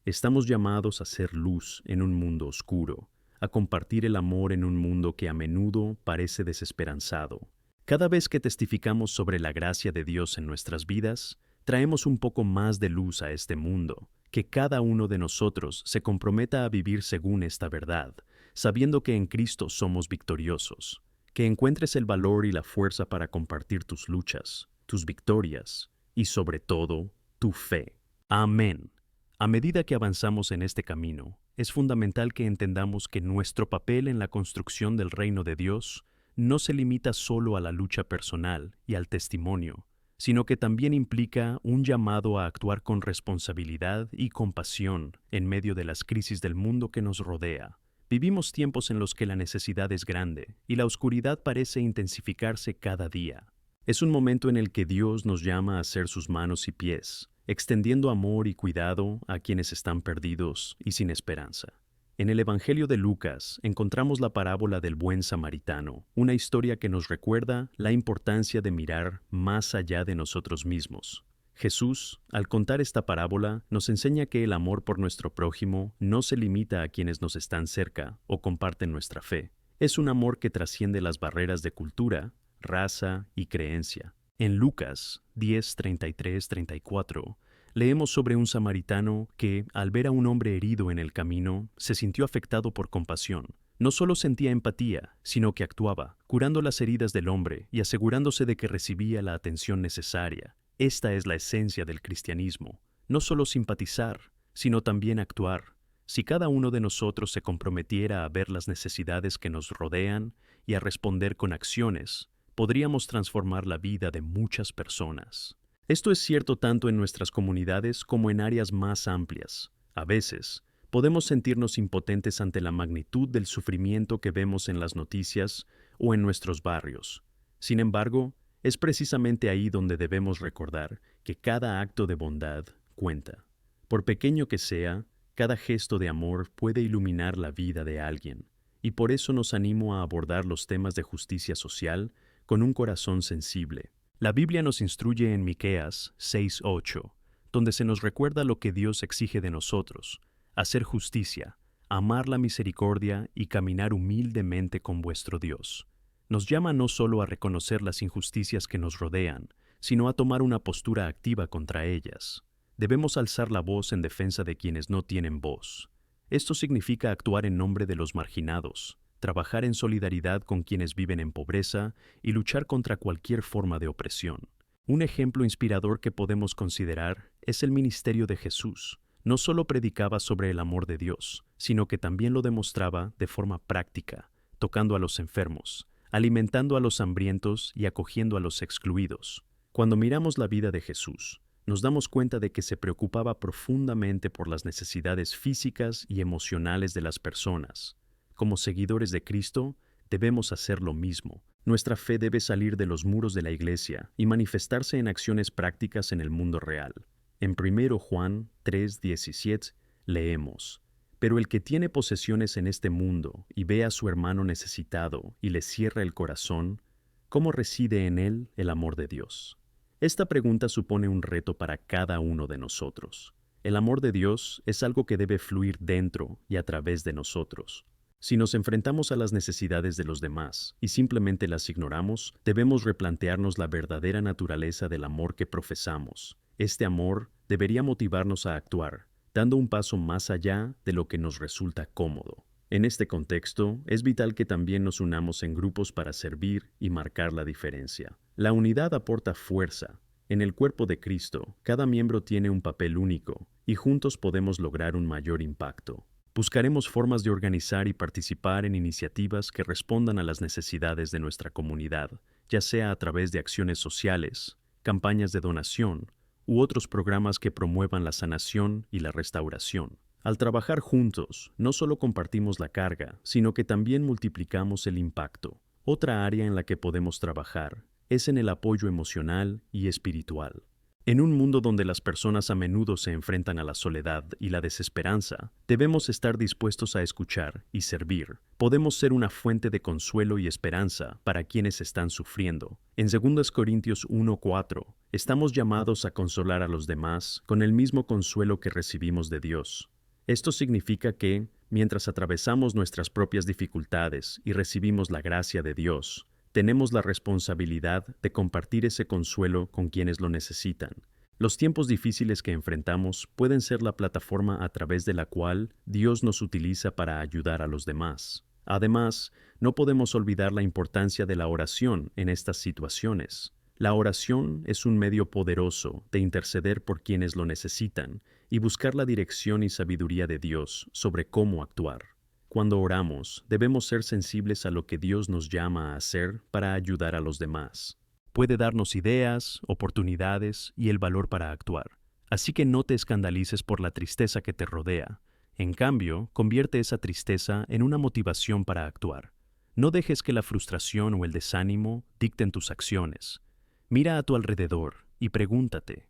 Estamos llamados a ser luz en un mundo oscuro, a compartir el amor en un mundo que a menudo parece desesperanzado. Cada vez que testificamos sobre la gracia de Dios en nuestras vidas, traemos un poco más de luz a este mundo. Que cada uno de nosotros se comprometa a vivir según esta verdad, sabiendo que en Cristo somos victoriosos. Que encuentres el valor y la fuerza para compartir tus luchas, tus victorias y, sobre todo, tu fe. Amén. A medida que avanzamos en este camino, es fundamental que entendamos que nuestro papel en la construcción del reino de Dios no se limita solo a la lucha personal y al testimonio, sino que también implica un llamado a actuar con responsabilidad y compasión en medio de las crisis del mundo que nos rodea. Vivimos tiempos en los que la necesidad es grande y la oscuridad parece intensificarse cada día. Es un momento en el que Dios nos llama a ser sus manos y pies, extendiendo amor y cuidado a quienes están perdidos y sin esperanza. En el Evangelio de Lucas encontramos la parábola del buen samaritano, una historia que nos recuerda la importancia de mirar más allá de nosotros mismos. Jesús, al contar esta parábola, nos enseña que el amor por nuestro prójimo no se limita a quienes nos están cerca o comparten nuestra fe. Es un amor que trasciende las barreras de cultura, raza y creencia. En Lucas 10:33-34, leemos sobre un samaritano que, al ver a un hombre herido en el camino, se sintió afectado por compasión. No solo sentía empatía, sino que actuaba, curando las heridas del hombre y asegurándose de que recibía la atención necesaria. Esta es la esencia del cristianismo, no solo simpatizar, sino también actuar. Si cada uno de nosotros se comprometiera a ver las necesidades que nos rodean y a responder con acciones, podríamos transformar la vida de muchas personas. Esto es cierto tanto en nuestras comunidades como en áreas más amplias. A veces, podemos sentirnos impotentes ante la magnitud del sufrimiento que vemos en las noticias o en nuestros barrios. Sin embargo, es precisamente ahí donde debemos recordar que cada acto de bondad cuenta. Por pequeño que sea, cada gesto de amor puede iluminar la vida de alguien, y por eso nos animo a abordar los temas de justicia social con un corazón sensible. La Biblia nos instruye en Miqueas 6:8, donde se nos recuerda lo que Dios exige de nosotros: hacer justicia, amar la misericordia y caminar humildemente con vuestro Dios. Nos llama no solo a reconocer las injusticias que nos rodean, sino a tomar una postura activa contra ellas. Debemos alzar la voz en defensa de quienes no tienen voz. Esto significa actuar en nombre de los marginados, trabajar en solidaridad con quienes viven en pobreza y luchar contra cualquier forma de opresión. Un ejemplo inspirador que podemos considerar es el ministerio de Jesús. No solo predicaba sobre el amor de Dios, sino que también lo demostraba de forma práctica, tocando a los enfermos, alimentando a los hambrientos y acogiendo a los excluidos. Cuando miramos la vida de Jesús, nos damos cuenta de que se preocupaba profundamente por las necesidades físicas y emocionales de las personas. Como seguidores de Cristo, debemos hacer lo mismo. Nuestra fe debe salir de los muros de la iglesia y manifestarse en acciones prácticas en el mundo real. En 1 Juan 3:17 leemos: Pero el que tiene posesiones en este mundo y ve a su hermano necesitado y le cierra el corazón, ¿cómo reside en él el amor de Dios? Esta pregunta supone un reto para cada uno de nosotros. El amor de Dios es algo que debe fluir dentro y a través de nosotros. Si nos enfrentamos a las necesidades de los demás y simplemente las ignoramos, debemos replantearnos la verdadera naturaleza del amor que profesamos. Este amor debería motivarnos a actuar, dando un paso más allá de lo que nos resulta cómodo. En este contexto, es vital que también nos unamos en grupos para servir y marcar la diferencia. La unidad aporta fuerza. En el cuerpo de Cristo, cada miembro tiene un papel único, y juntos podemos lograr un mayor impacto. Buscaremos formas de organizar y participar en iniciativas que respondan a las necesidades de nuestra comunidad, ya sea a través de acciones sociales, campañas de donación, u otros programas que promuevan la sanación y la restauración. Al trabajar juntos, no solo compartimos la carga, sino que también multiplicamos el impacto. Otra área en la que podemos trabajar es en el apoyo emocional y espiritual. En un mundo donde las personas a menudo se enfrentan a la soledad y la desesperanza, debemos estar dispuestos a escuchar y servir. Podemos ser una fuente de consuelo y esperanza para quienes están sufriendo. En 2 Corintios 1:4, estamos llamados a consolar a los demás con el mismo consuelo que recibimos de Dios. Esto significa que, mientras atravesamos nuestras propias dificultades y recibimos la gracia de Dios, tenemos la responsabilidad de compartir ese consuelo con quienes lo necesitan. Los tiempos difíciles que enfrentamos pueden ser la plataforma a través de la cual Dios nos utiliza para ayudar a los demás. Además, no podemos olvidar la importancia de la oración en estas situaciones. La oración es un medio poderoso de interceder por quienes lo necesitan y buscar la dirección y sabiduría de Dios sobre cómo actuar. Cuando oramos, debemos ser sensibles a lo que Dios nos llama a hacer para ayudar a los demás. Puede darnos ideas, oportunidades y el valor para actuar. Así que no te escandalices por la tristeza que te rodea. En cambio, convierte esa tristeza en una motivación para actuar. No dejes que la frustración o el desánimo dicten tus acciones. Mira a tu alrededor y pregúntate: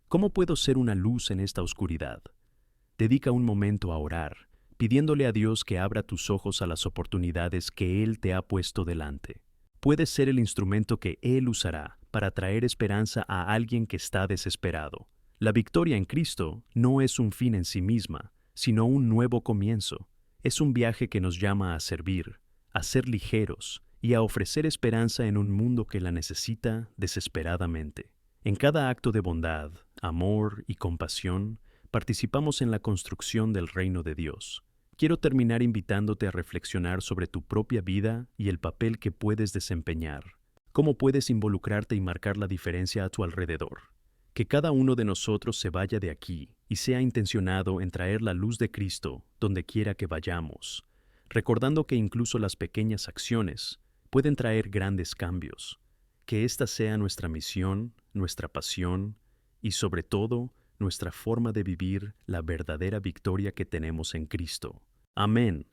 ¿cómo puedo ser una luz en esta oscuridad? Dedica un momento a orar, pidiéndole a Dios que abra tus ojos a las oportunidades que Él te ha puesto delante. Puedes ser el instrumento que Él usará para traer esperanza a alguien que está desesperado. La victoria en Cristo no es un fin en sí misma, sino un nuevo comienzo. Es un viaje que nos llama a servir, a ser ligeros y a ofrecer esperanza en un mundo que la necesita desesperadamente. En cada acto de bondad, amor y compasión, participamos en la construcción del reino de Dios. Quiero terminar invitándote a reflexionar sobre tu propia vida y el papel que puedes desempeñar. ¿Cómo puedes involucrarte y marcar la diferencia a tu alrededor? Que cada uno de nosotros se vaya de aquí y sea intencionado en traer la luz de Cristo donde quiera que vayamos, recordando que incluso las pequeñas acciones pueden traer grandes cambios. Que esta sea nuestra misión, nuestra pasión y, sobre todo, nuestra forma de vivir la verdadera victoria que tenemos en Cristo. Amén.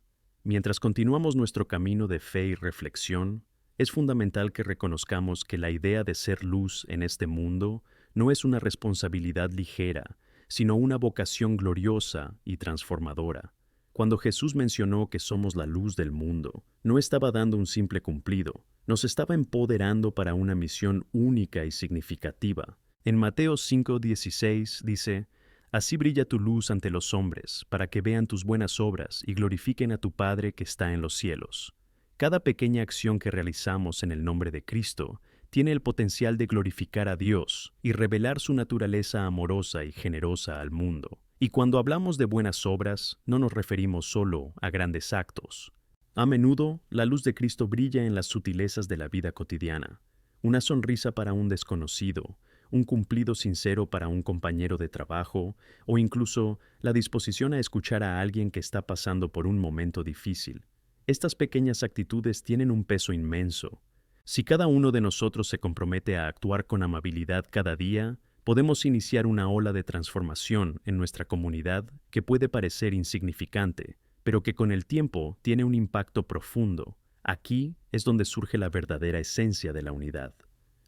Mientras continuamos nuestro camino de fe y reflexión, es fundamental que reconozcamos que la idea de ser luz en este mundo no es una responsabilidad ligera, sino una vocación gloriosa y transformadora. Cuando Jesús mencionó que somos la luz del mundo, no estaba dando un simple cumplido, nos estaba empoderando para una misión única y significativa. En Mateo 5:16 dice: «Así brilla tu luz ante los hombres, para que vean tus buenas obras y glorifiquen a tu Padre que está en los cielos». Cada pequeña acción que realizamos en el nombre de Cristo tiene el potencial de glorificar a Dios y revelar su naturaleza amorosa y generosa al mundo. Y cuando hablamos de buenas obras, no nos referimos solo a grandes actos. A menudo, la luz de Cristo brilla en las sutilezas de la vida cotidiana. Una sonrisa para un desconocido, un cumplido sincero para un compañero de trabajo, o incluso la disposición a escuchar a alguien que está pasando por un momento difícil. Estas pequeñas actitudes tienen un peso inmenso. Si cada uno de nosotros se compromete a actuar con amabilidad cada día, podemos iniciar una ola de transformación en nuestra comunidad que puede parecer insignificante, pero que con el tiempo tiene un impacto profundo. Aquí es donde surge la verdadera esencia de la unidad.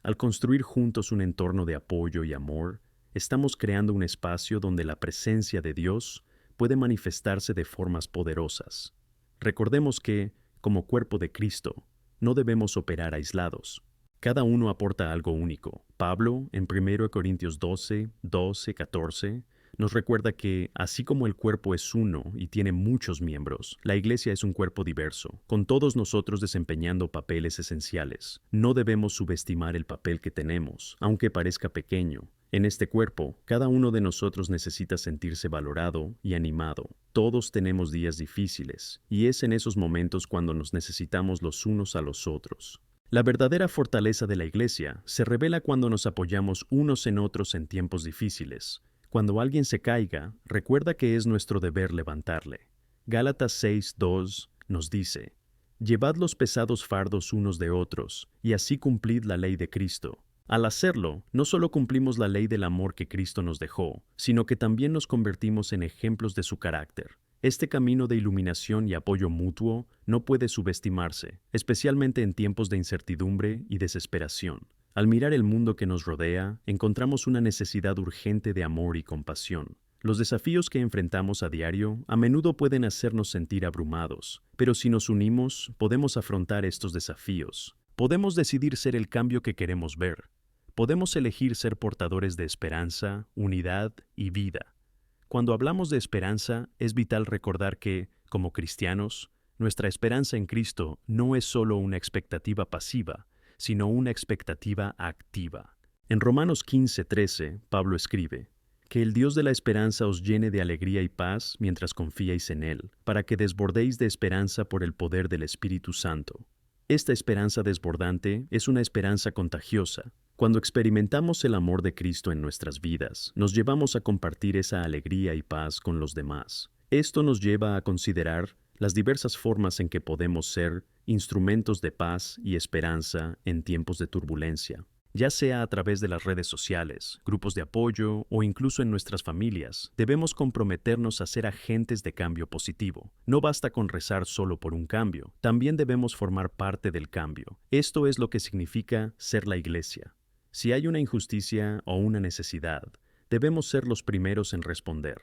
Al construir juntos un entorno de apoyo y amor, estamos creando un espacio donde la presencia de Dios puede manifestarse de formas poderosas. Recordemos que, como cuerpo de Cristo, no debemos operar aislados. Cada uno aporta algo único. Pablo, en 1 Corintios 14, nos recuerda que, así como el cuerpo es uno y tiene muchos miembros, la Iglesia es un cuerpo diverso, con todos nosotros desempeñando papeles esenciales. No debemos subestimar el papel que tenemos, aunque parezca pequeño. En este cuerpo, cada uno de nosotros necesita sentirse valorado y animado. Todos tenemos días difíciles, y es en esos momentos cuando nos necesitamos los unos a los otros. La verdadera fortaleza de la Iglesia se revela cuando nos apoyamos unos en otros en tiempos difíciles. Cuando alguien se caiga, recuerda que es nuestro deber levantarle. Gálatas 6:2 nos dice: «Llevad los pesados fardos unos de otros, y así cumplid la ley de Cristo». Al hacerlo, no solo cumplimos la ley del amor que Cristo nos dejó, sino que también nos convertimos en ejemplos de su carácter. Este camino de iluminación y apoyo mutuo no puede subestimarse, especialmente en tiempos de incertidumbre y desesperación. Al mirar el mundo que nos rodea, encontramos una necesidad urgente de amor y compasión. Los desafíos que enfrentamos a diario a menudo pueden hacernos sentir abrumados, pero si nos unimos, podemos afrontar estos desafíos. Podemos decidir ser el cambio que queremos ver. Podemos elegir ser portadores de esperanza, unidad y vida. Cuando hablamos de esperanza, es vital recordar que, como cristianos, nuestra esperanza en Cristo no es solo una expectativa pasiva, sino una expectativa activa. En Romanos 15:13, Pablo escribe: «Que el Dios de la esperanza os llene de alegría y paz mientras confiáis en Él, para que desbordéis de esperanza por el poder del Espíritu Santo». Esta esperanza desbordante es una esperanza contagiosa. Cuando experimentamos el amor de Cristo en nuestras vidas, nos llevamos a compartir esa alegría y paz con los demás. Esto nos lleva a considerar las diversas formas en que podemos ser instrumentos de paz y esperanza en tiempos de turbulencia. Ya sea a través de las redes sociales, grupos de apoyo o incluso en nuestras familias, debemos comprometernos a ser agentes de cambio positivo. No basta con rezar solo por un cambio, también debemos formar parte del cambio. Esto es lo que significa ser la Iglesia. Si hay una injusticia o una necesidad, debemos ser los primeros en responder.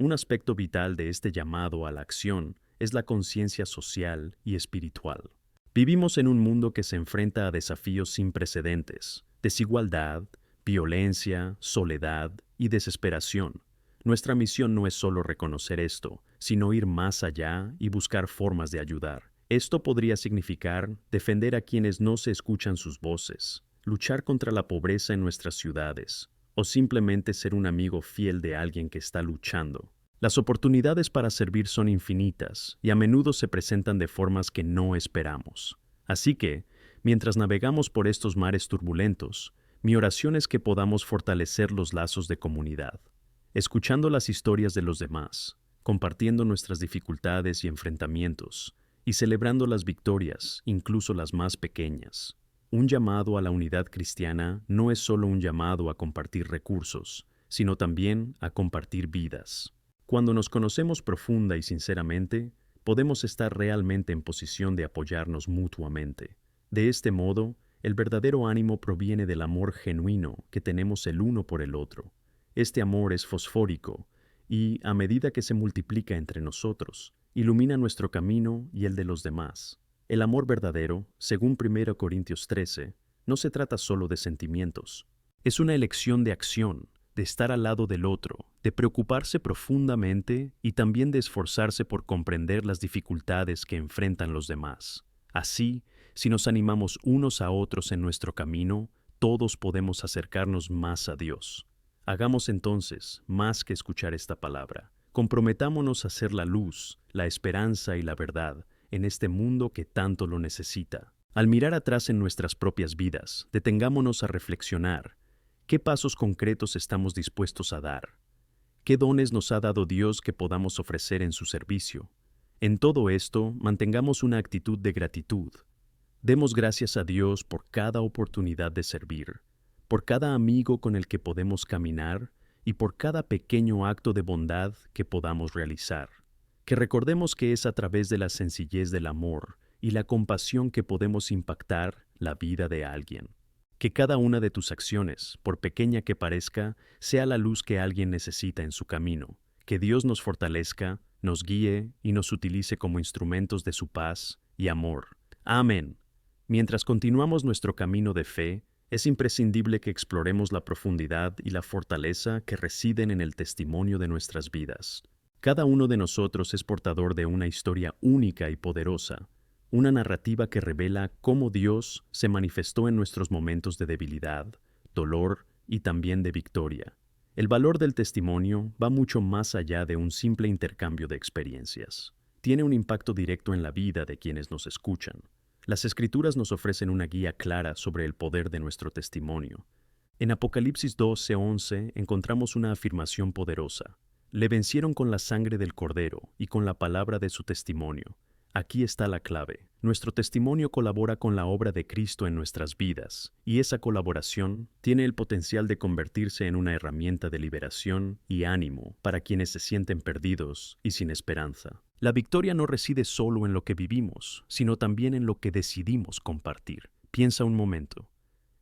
Un aspecto vital de este llamado a la acción es la conciencia social y espiritual. Vivimos en un mundo que se enfrenta a desafíos sin precedentes: desigualdad, violencia, soledad y desesperación. Nuestra misión no es solo reconocer esto, sino ir más allá y buscar formas de ayudar. Esto podría significar defender a quienes no se escuchan sus voces, luchar contra la pobreza en nuestras ciudades, o simplemente ser un amigo fiel de alguien que está luchando. Las oportunidades para servir son infinitas y a menudo se presentan de formas que no esperamos. Así que, mientras navegamos por estos mares turbulentos, mi oración es que podamos fortalecer los lazos de comunidad, escuchando las historias de los demás, compartiendo nuestras dificultades y enfrentamientos, y celebrando las victorias, incluso las más pequeñas. Un llamado a la unidad cristiana no es solo un llamado a compartir recursos, sino también a compartir vidas. Cuando nos conocemos profunda y sinceramente, podemos estar realmente en posición de apoyarnos mutuamente. De este modo, el verdadero ánimo proviene del amor genuino que tenemos el uno por el otro. Este amor es fosfórico y, a medida que se multiplica entre nosotros, ilumina nuestro camino y el de los demás. El amor verdadero, según 1 Corintios 13, no se trata solo de sentimientos. Es una elección de acción, de estar al lado del otro, de preocuparse profundamente y también de esforzarse por comprender las dificultades que enfrentan los demás. Así, si nos animamos unos a otros en nuestro camino, todos podemos acercarnos más a Dios. Hagamos entonces más que escuchar esta palabra. Comprometámonos a ser la luz, la esperanza y la verdad en este mundo que tanto lo necesita. Al mirar atrás en nuestras propias vidas, detengámonos a reflexionar. ¿Qué pasos concretos estamos dispuestos a dar? ¿Qué dones nos ha dado Dios que podamos ofrecer en su servicio? En todo esto, mantengamos una actitud de gratitud. Demos gracias a Dios por cada oportunidad de servir, por cada amigo con el que podemos caminar y por cada pequeño acto de bondad que podamos realizar. Que recordemos que es a través de la sencillez del amor y la compasión que podemos impactar la vida de alguien. Que cada una de tus acciones, por pequeña que parezca, sea la luz que alguien necesita en su camino. Que Dios nos fortalezca, nos guíe y nos utilice como instrumentos de su paz y amor. Amén. Mientras continuamos nuestro camino de fe, es imprescindible que exploremos la profundidad y la fortaleza que residen en el testimonio de nuestras vidas. Cada uno de nosotros es portador de una historia única y poderosa, una narrativa que revela cómo Dios se manifestó en nuestros momentos de debilidad, dolor y también de victoria. El valor del testimonio va mucho más allá de un simple intercambio de experiencias. Tiene un impacto directo en la vida de quienes nos escuchan. Las Escrituras nos ofrecen una guía clara sobre el poder de nuestro testimonio. En Apocalipsis 12:11 encontramos una afirmación poderosa. Le vencieron con la sangre del Cordero y con la palabra de su testimonio. Aquí está la clave. Nuestro testimonio colabora con la obra de Cristo en nuestras vidas, y esa colaboración tiene el potencial de convertirse en una herramienta de liberación y ánimo para quienes se sienten perdidos y sin esperanza. La victoria no reside solo en lo que vivimos, sino también en lo que decidimos compartir. Piensa un momento.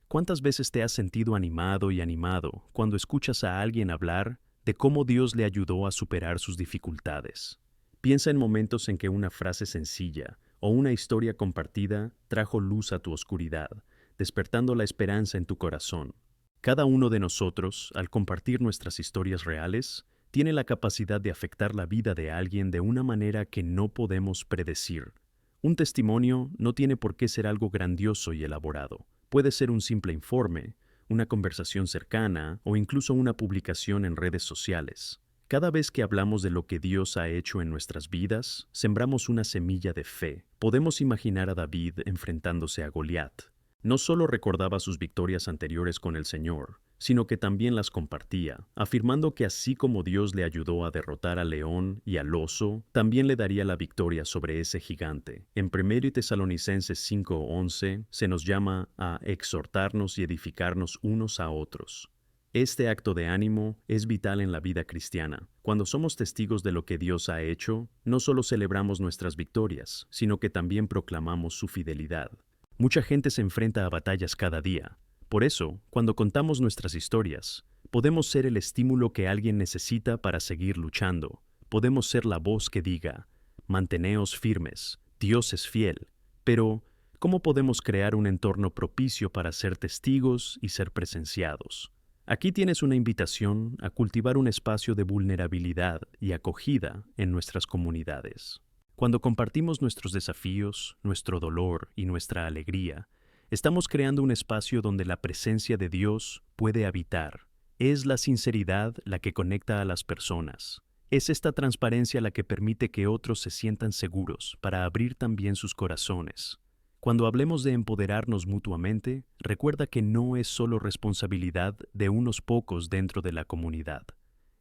¿Cuántas veces te has sentido animado y animado cuando escuchas a alguien hablar de cómo Dios le ayudó a superar sus dificultades? Piensa en momentos en que una frase sencilla o una historia compartida trajo luz a tu oscuridad, despertando la esperanza en tu corazón. Cada uno de nosotros, al compartir nuestras historias reales, tiene la capacidad de afectar la vida de alguien de una manera que no podemos predecir. Un testimonio no tiene por qué ser algo grandioso y elaborado. Puede ser un simple informe, una conversación cercana o incluso una publicación en redes sociales. Cada vez que hablamos de lo que Dios ha hecho en nuestras vidas, sembramos una semilla de fe. Podemos imaginar a David enfrentándose a Goliat. No solo recordaba sus victorias anteriores con el Señor, sino que también las compartía, afirmando que así como Dios le ayudó a derrotar al león y al oso, también le daría la victoria sobre ese gigante. En 1 Tesalonicenses 5:11 se nos llama a exhortarnos y edificarnos unos a otros. Este acto de ánimo es vital en la vida cristiana. Cuando somos testigos de lo que Dios ha hecho, no solo celebramos nuestras victorias, sino que también proclamamos su fidelidad. Mucha gente se enfrenta a batallas cada día. Por eso, cuando contamos nuestras historias, Podemos ser el estímulo que alguien necesita para seguir luchando. Podemos ser la voz que diga, manteneos firmes, Dios es fiel. Pero, ¿cómo podemos crear un entorno propicio para ser testigos y ser presenciados? Aquí tienes una invitación a cultivar un espacio de vulnerabilidad y acogida en nuestras comunidades. Cuando compartimos nuestros desafíos, nuestro dolor y nuestra alegría, estamos creando un espacio donde la presencia de Dios puede habitar. Es la sinceridad la que conecta a las personas. Es esta transparencia la que permite que otros se sientan seguros para abrir también sus corazones. Cuando hablemos de empoderarnos mutuamente, recuerda que no es solo responsabilidad de unos pocos dentro de la comunidad.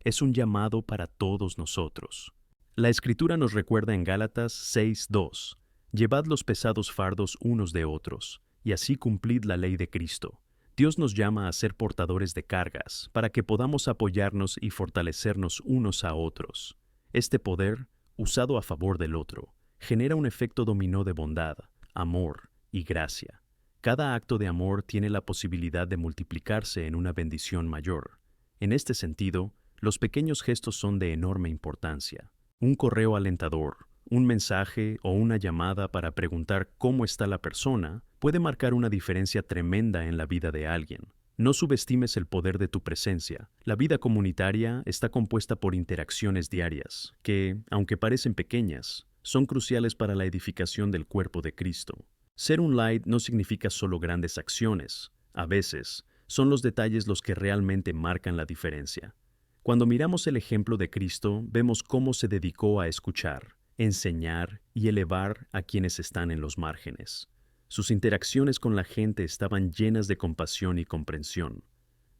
Es un llamado para todos nosotros. La Escritura nos recuerda en Gálatas 6:2, «Llevad los pesados fardos unos de otros, y así cumplid la ley de Cristo». Dios nos llama a ser portadores de cargas, para que podamos apoyarnos y fortalecernos unos a otros. Este poder, usado a favor del otro, genera un efecto dominó de bondad, amor y gracia. Cada acto de amor tiene la posibilidad de multiplicarse en una bendición mayor. En este sentido, los pequeños gestos son de enorme importancia. Un correo alentador, un mensaje o una llamada para preguntar cómo está la persona puede marcar una diferencia tremenda en la vida de alguien. No subestimes el poder de tu presencia. La vida comunitaria está compuesta por interacciones diarias que, aunque parecen pequeñas, son cruciales para la edificación del cuerpo de Cristo. Ser un light no significa solo grandes acciones. A veces, son los detalles los que realmente marcan la diferencia. Cuando miramos el ejemplo de Cristo, vemos cómo se dedicó a escuchar, enseñar y elevar a quienes están en los márgenes. Sus interacciones con la gente estaban llenas de compasión y comprensión.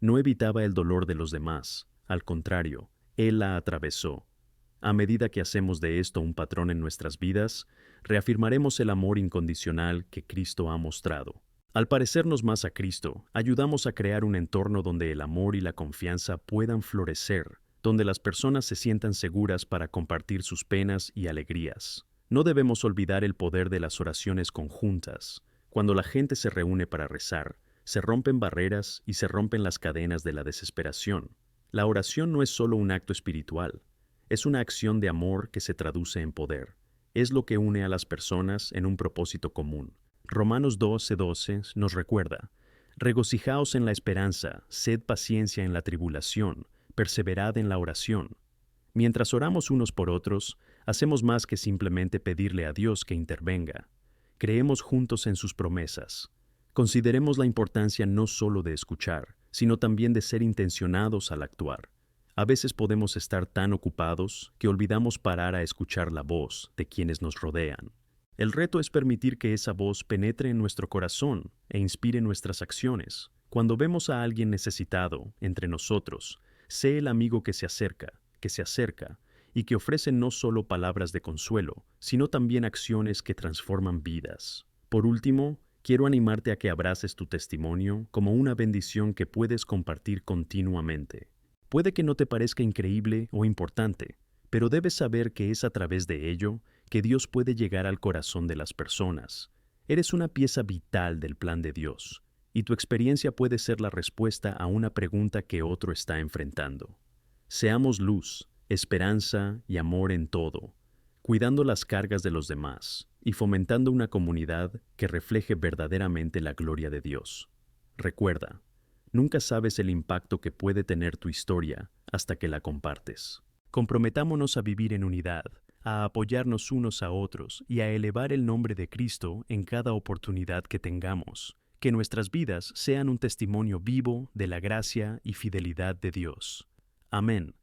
No evitaba el dolor de los demás, al contrario, Él la atravesó. A medida que hacemos de esto un patrón en nuestras vidas, reafirmaremos el amor incondicional que Cristo ha mostrado. Al parecernos más a Cristo, ayudamos a crear un entorno donde el amor y la confianza puedan florecer, donde las personas se sientan seguras para compartir sus penas y alegrías. No debemos olvidar el poder de las oraciones conjuntas. Cuando la gente se reúne para rezar, se rompen barreras y se rompen las cadenas de la desesperación. La oración no es solo un acto espiritual, es una acción de amor que se traduce en poder. Es lo que une a las personas en un propósito común. Romanos 12:12 nos recuerda, «Regocijaos en la esperanza, sed paciencia en la tribulación, perseverad en la oración». Mientras oramos unos por otros, hacemos más que simplemente pedirle a Dios que intervenga. Creemos juntos en sus promesas. Consideremos la importancia no solo de escuchar, sino también de ser intencionados al actuar. A veces podemos estar tan ocupados que olvidamos parar a escuchar la voz de quienes nos rodean. El reto es permitir que esa voz penetre en nuestro corazón e inspire nuestras acciones. Cuando vemos a alguien necesitado entre nosotros, sé el amigo que se acerca y que ofrece no solo palabras de consuelo, sino también acciones que transforman vidas. Por último, quiero animarte a que abraces tu testimonio como una bendición que puedes compartir continuamente. Puede que no te parezca increíble o importante, pero debes saber que es a través de ello que Dios puede llegar al corazón de las personas. Eres una pieza vital del plan de Dios, y tu experiencia puede ser la respuesta a una pregunta que otro está enfrentando. Seamos luz, esperanza y amor en todo, cuidando las cargas de los demás y fomentando una comunidad que refleje verdaderamente la gloria de Dios. Recuerda, nunca sabes el impacto que puede tener tu historia hasta que la compartes. Comprometámonos a vivir en unidad, a apoyarnos unos a otros y a elevar el nombre de Cristo en cada oportunidad que tengamos. Que nuestras vidas sean un testimonio vivo de la gracia y fidelidad de Dios. Amén.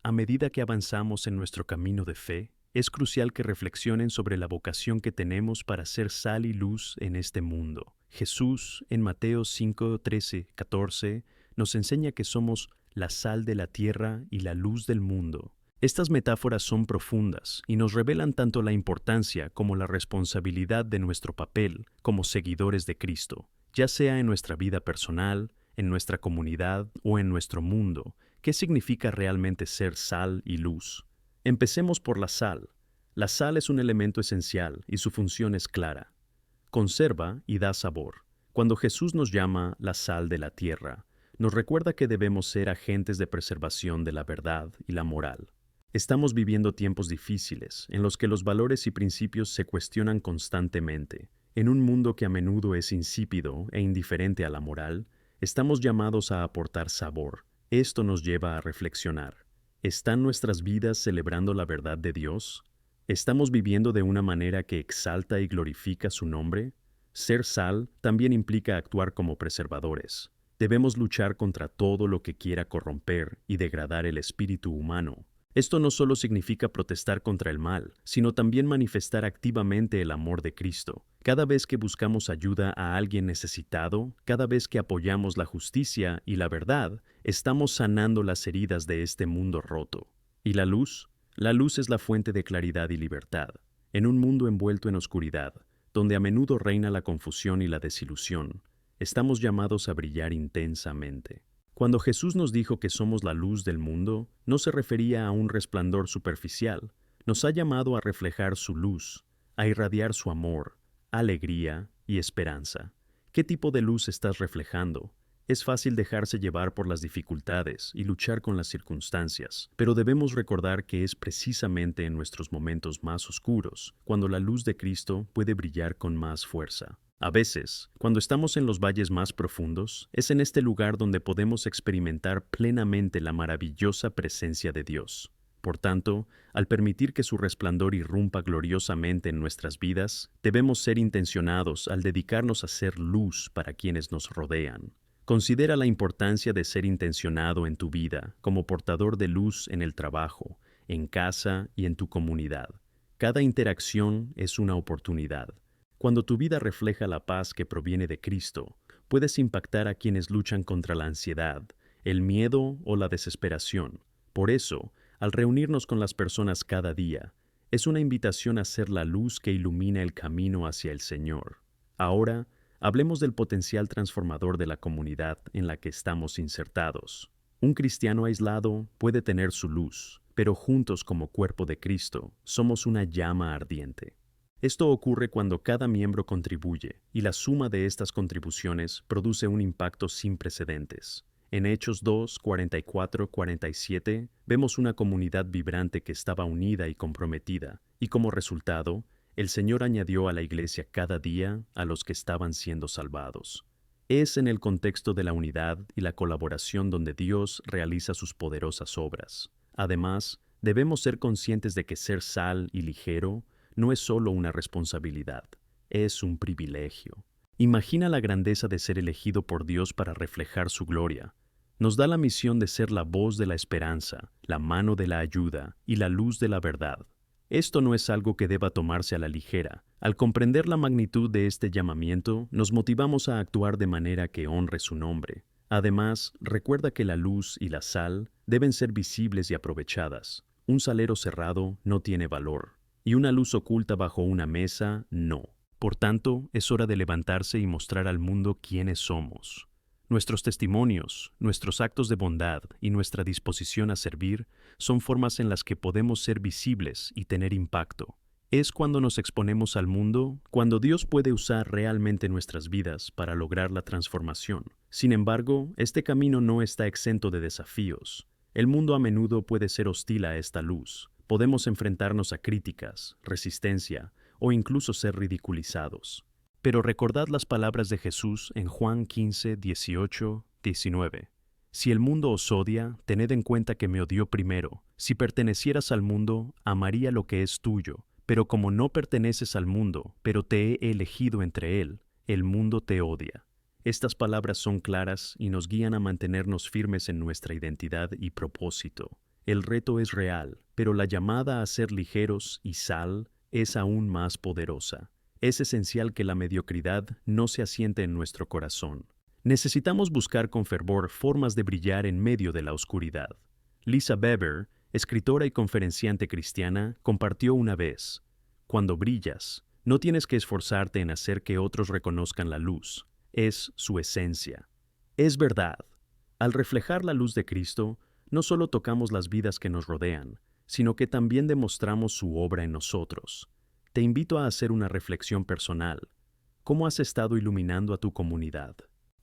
A medida que avanzamos en nuestro camino de fe, es crucial que reflexionen sobre la vocación que tenemos para ser sal y luz en este mundo. Jesús, en Mateo 5:13-14, nos enseña que somos la sal de la tierra y la luz del mundo. Estas metáforas son profundas y nos revelan tanto la importancia como la responsabilidad de nuestro papel como seguidores de Cristo, ya sea en nuestra vida personal, en nuestra comunidad o en nuestro mundo. ¿Qué significa realmente ser sal y luz? Empecemos por la sal. La sal es un elemento esencial y su función es clara. Conserva y da sabor. Cuando Jesús nos llama la sal de la tierra, nos recuerda que debemos ser agentes de preservación de la verdad y la moral. Estamos viviendo tiempos difíciles en los que los valores y principios se cuestionan constantemente. En un mundo que a menudo es insípido e indiferente a la moral, estamos llamados a aportar sabor. Esto nos lleva a reflexionar. ¿Están nuestras vidas celebrando la verdad de Dios? ¿Estamos viviendo de una manera que exalta y glorifica su nombre? Ser sal también implica actuar como preservadores. Debemos luchar contra todo lo que quiera corromper y degradar el espíritu humano. Esto no solo significa protestar contra el mal, sino también manifestar activamente el amor de Cristo. Cada vez que buscamos ayuda a alguien necesitado, cada vez que apoyamos la justicia y la verdad, estamos sanando las heridas de este mundo roto. ¿Y la luz? La luz es la fuente de claridad y libertad. En un mundo envuelto en oscuridad, donde a menudo reina la confusión y la desilusión, estamos llamados a brillar intensamente. Cuando Jesús nos dijo que somos la luz del mundo, no se refería a un resplandor superficial. Nos ha llamado a reflejar su luz, a irradiar su amor, alegría y esperanza. ¿Qué tipo de luz estás reflejando? Es fácil dejarse llevar por las dificultades y luchar con las circunstancias, pero debemos recordar que es precisamente en nuestros momentos más oscuros cuando la luz de Cristo puede brillar con más fuerza. A veces, cuando estamos en los valles más profundos, es en este lugar donde podemos experimentar plenamente la maravillosa presencia de Dios. Por tanto, al permitir que su resplandor irrumpa gloriosamente en nuestras vidas, debemos ser intencionados al dedicarnos a ser luz para quienes nos rodean. Considera la importancia de ser intencionado en tu vida como portador de luz en el trabajo, en casa y en tu comunidad. Cada interacción es una oportunidad. Cuando tu vida refleja la paz que proviene de Cristo, puedes impactar a quienes luchan contra la ansiedad, el miedo o la desesperación. Por eso, al reunirnos con las personas cada día, es una invitación a ser la luz que ilumina el camino hacia el Señor. Ahora, hablemos del potencial transformador de la comunidad en la que estamos insertados. Un cristiano aislado puede tener su luz, pero juntos como cuerpo de Cristo, somos una llama ardiente. Esto ocurre cuando cada miembro contribuye, y la suma de estas contribuciones produce un impacto sin precedentes. En Hechos 2, 44, 47, vemos una comunidad vibrante que estaba unida y comprometida, y como resultado, el Señor añadió a la iglesia cada día a los que estaban siendo salvados. Es en el contexto de la unidad y la colaboración donde Dios realiza sus poderosas obras. Además, debemos ser conscientes de que ser sal y ligero no es solo una responsabilidad, es un privilegio. Imagina la grandeza de ser elegido por Dios para reflejar su gloria. Nos da la misión de ser la voz de la esperanza, la mano de la ayuda y la luz de la verdad. Esto no es algo que deba tomarse a la ligera. Al comprender la magnitud de este llamamiento, nos motivamos a actuar de manera que honre su nombre. Además, recuerda que la luz y la sal deben ser visibles y aprovechadas. Un salero cerrado no tiene valor, y una luz oculta bajo una mesa, no. Por tanto, es hora de levantarse y mostrar al mundo quiénes somos. Nuestros testimonios, nuestros actos de bondad y nuestra disposición a servir son formas en las que podemos ser visibles y tener impacto. Es cuando nos exponemos al mundo, cuando Dios puede usar realmente nuestras vidas para lograr la transformación. Sin embargo, este camino no está exento de desafíos. El mundo a menudo puede ser hostil a esta luz. Podemos enfrentarnos a críticas, resistencia o incluso ser ridiculizados. Pero recordad las palabras de Jesús en Juan 15, 18, 19. Si el mundo os odia, tened en cuenta que me odió primero. Si pertenecieras al mundo, amaría lo que es tuyo. Pero como no perteneces al mundo, pero te he elegido entre él, el mundo te odia. Estas palabras son claras y nos guían a mantenernos firmes en nuestra identidad y propósito. El reto es real, pero la llamada a ser ligeros y sal es aún más poderosa. Es esencial que la mediocridad no se asiente en nuestro corazón. Necesitamos buscar con fervor formas de brillar en medio de la oscuridad. Lisa Weber, escritora y conferenciante cristiana, compartió una vez: cuando brillas, no tienes que esforzarte en hacer que otros reconozcan la luz. Es su esencia. Es verdad. Al reflejar la luz de Cristo, no solo tocamos las vidas que nos rodean, sino que también demostramos su obra en nosotros. Te invito a hacer una reflexión personal. ¿Cómo has estado iluminando a tu comunidad?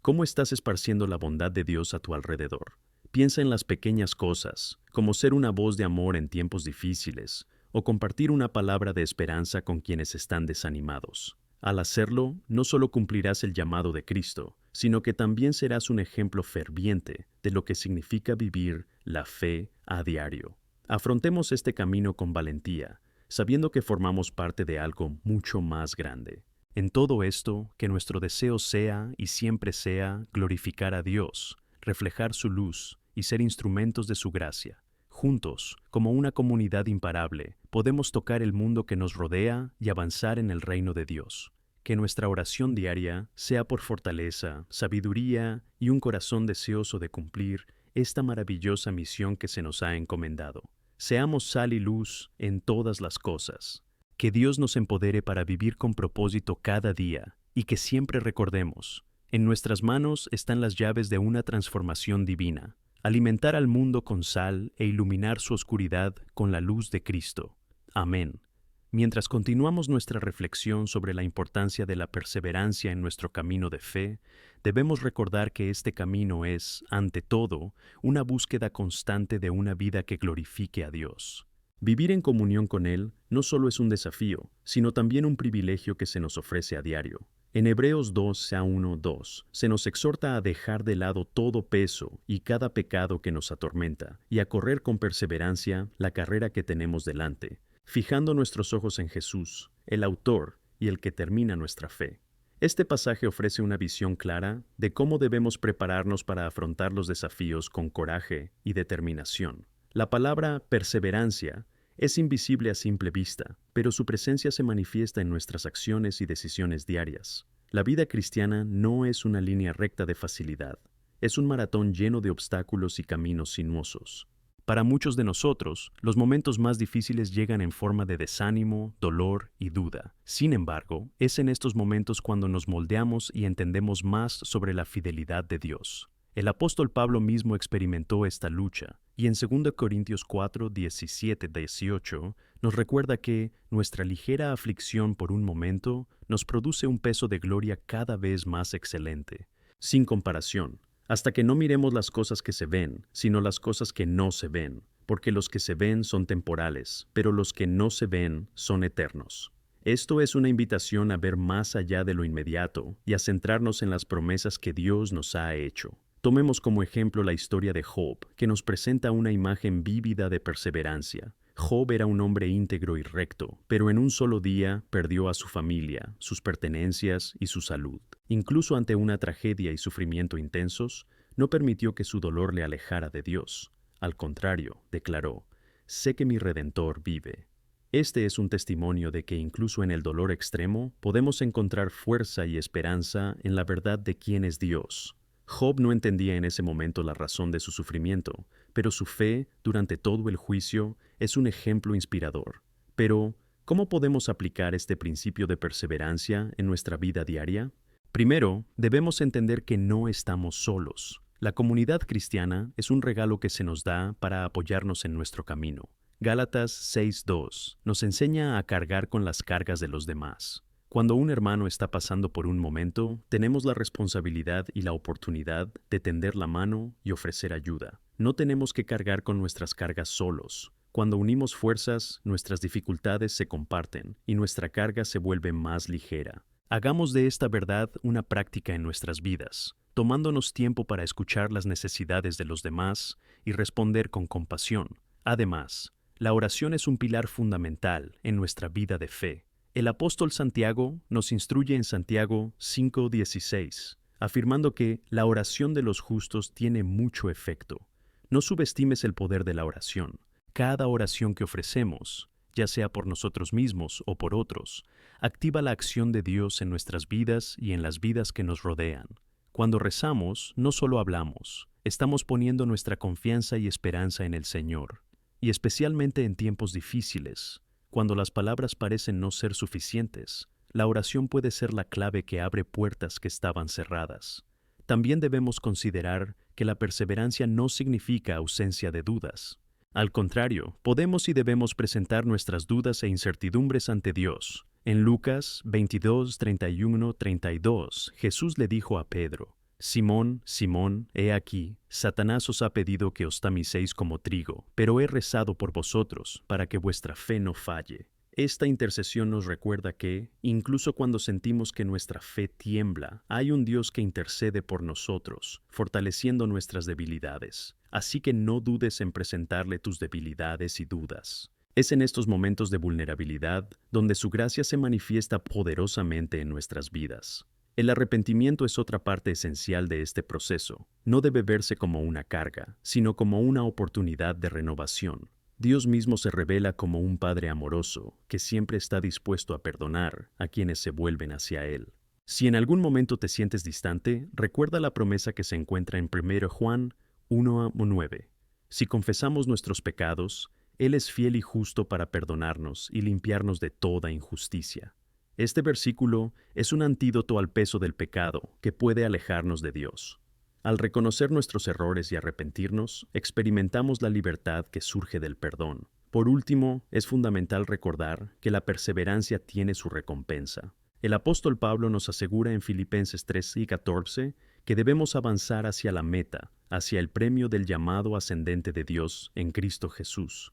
¿Cómo estás esparciendo la bondad de Dios a tu alrededor? Piensa en las pequeñas cosas, como ser una voz de amor en tiempos difíciles, o compartir una palabra de esperanza con quienes están desanimados. Al hacerlo, no solo cumplirás el llamado de Cristo, sino que también serás un ejemplo ferviente de lo que significa vivir la fe a diario. Afrontemos este camino con valentía, sabiendo que formamos parte de algo mucho más grande. En todo esto, que nuestro deseo sea y siempre sea glorificar a Dios, reflejar su luz y ser instrumentos de su gracia. Juntos, como una comunidad imparable, podemos tocar el mundo que nos rodea y avanzar en el reino de Dios. Que nuestra oración diaria sea por fortaleza, sabiduría y un corazón deseoso de cumplir esta maravillosa misión que se nos ha encomendado. Seamos sal y luz en todas las cosas. Que Dios nos empodere para vivir con propósito cada día y que siempre recordemos, en nuestras manos están las llaves de una transformación divina. Alimentar al mundo con sal e iluminar su oscuridad con la luz de Cristo. Amén. Mientras continuamos nuestra reflexión sobre la importancia de la perseverancia en nuestro camino de fe, debemos recordar que este camino es, ante todo, una búsqueda constante de una vida que glorifique a Dios. Vivir en comunión con Él no solo es un desafío, sino también un privilegio que se nos ofrece a diario. En Hebreos 2:1-2 se nos exhorta a dejar de lado todo peso y cada pecado que nos atormenta, y a correr con perseverancia la carrera que tenemos delante, fijando nuestros ojos en Jesús, el autor y el que termina nuestra fe. Este pasaje ofrece una visión clara de cómo debemos prepararnos para afrontar los desafíos con coraje y determinación. La palabra perseverancia es invisible a simple vista, pero su presencia se manifiesta en nuestras acciones y decisiones diarias. La vida cristiana no es una línea recta de facilidad, es un maratón lleno de obstáculos y caminos sinuosos. Para muchos de nosotros, los momentos más difíciles llegan en forma de desánimo, dolor y duda. Sin embargo, es en estos momentos cuando nos moldeamos y entendemos más sobre la fidelidad de Dios. El apóstol Pablo mismo experimentó esta lucha, y en 2 Corintios 4:17-18 nos recuerda que nuestra ligera aflicción por un momento nos produce un peso de gloria cada vez más excelente, sin comparación, hasta que no miremos las cosas que se ven, sino las cosas que no se ven, porque los que se ven son temporales, pero los que no se ven son eternos. Esto es una invitación a ver más allá de lo inmediato y a centrarnos en las promesas que Dios nos ha hecho. Tomemos como ejemplo la historia de Job, que nos presenta una imagen vívida de perseverancia. Job era un hombre íntegro y recto, pero en un solo día perdió a su familia, sus pertenencias y su salud. Incluso ante una tragedia y sufrimiento intensos, no permitió que su dolor le alejara de Dios. Al contrario, declaró: «Sé que mi Redentor vive». Este es un testimonio de que incluso en el dolor extremo podemos encontrar fuerza y esperanza en la verdad de quién es Dios. Job no entendía en ese momento la razón de su sufrimiento, pero su fe durante todo el juicio es un ejemplo inspirador. Pero, ¿cómo podemos aplicar este principio de perseverancia en nuestra vida diaria? Primero, debemos entender que no estamos solos. La comunidad cristiana es un regalo que se nos da para apoyarnos en nuestro camino. Gálatas 6:2 nos enseña a cargar con las cargas de los demás. Cuando un hermano está pasando por un momento, tenemos la responsabilidad y la oportunidad de tender la mano y ofrecer ayuda. No tenemos que cargar con nuestras cargas solos. Cuando unimos fuerzas, nuestras dificultades se comparten y nuestra carga se vuelve más ligera. Hagamos de esta verdad una práctica en nuestras vidas, tomándonos tiempo para escuchar las necesidades de los demás y responder con compasión. Además, la oración es un pilar fundamental en nuestra vida de fe. El apóstol Santiago nos instruye en Santiago 5:16, afirmando que la oración de los justos tiene mucho efecto. No subestimes el poder de la oración. Cada oración que ofrecemos, ya sea por nosotros mismos o por otros, activa la acción de Dios en nuestras vidas y en las vidas que nos rodean. Cuando rezamos, no solo hablamos, estamos poniendo nuestra confianza y esperanza en el Señor, y especialmente en tiempos difíciles. Cuando las palabras parecen no ser suficientes, la oración puede ser la clave que abre puertas que estaban cerradas. También debemos considerar que la perseverancia no significa ausencia de dudas. Al contrario, podemos y debemos presentar nuestras dudas e incertidumbres ante Dios. En Lucas 22:31-32, Jesús le dijo a Pedro: Simón, Simón, he aquí, Satanás os ha pedido que os tamicéis como trigo, pero he rezado por vosotros, para que vuestra fe no falle. Esta intercesión nos recuerda que, incluso cuando sentimos que nuestra fe tiembla, hay un Dios que intercede por nosotros, fortaleciendo nuestras debilidades. Así que no dudes en presentarle tus debilidades y dudas. Es en estos momentos de vulnerabilidad donde su gracia se manifiesta poderosamente en nuestras vidas. El arrepentimiento es otra parte esencial de este proceso. No debe verse como una carga, sino como una oportunidad de renovación. Dios mismo se revela como un Padre amoroso, que siempre está dispuesto a perdonar a quienes se vuelven hacia Él. Si en algún momento te sientes distante, recuerda la promesa que se encuentra en 1 Juan 1:9. Si confesamos nuestros pecados, Él es fiel y justo para perdonarnos y limpiarnos de toda injusticia. Este versículo es un antídoto al peso del pecado que puede alejarnos de Dios. Al reconocer nuestros errores y arrepentirnos, experimentamos la libertad que surge del perdón. Por último, es fundamental recordar que la perseverancia tiene su recompensa. El apóstol Pablo nos asegura en Filipenses 3:14 que debemos avanzar hacia la meta, hacia el premio del llamado ascendente de Dios en Cristo Jesús.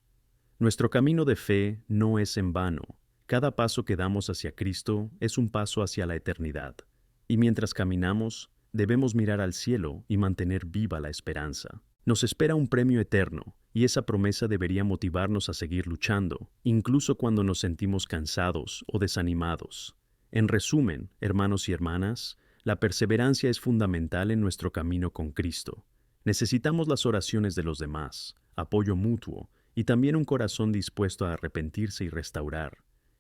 Nuestro camino de fe no es en vano. Cada paso que damos hacia Cristo es un paso hacia la eternidad. Y mientras caminamos, debemos mirar al cielo y mantener viva la esperanza. Nos espera un premio eterno, y esa promesa debería motivarnos a seguir luchando, incluso cuando nos sentimos cansados o desanimados. En resumen, hermanos y hermanas, la perseverancia es fundamental en nuestro camino con Cristo. Necesitamos las oraciones de los demás, apoyo mutuo y también un corazón dispuesto a arrepentirse y restaurar.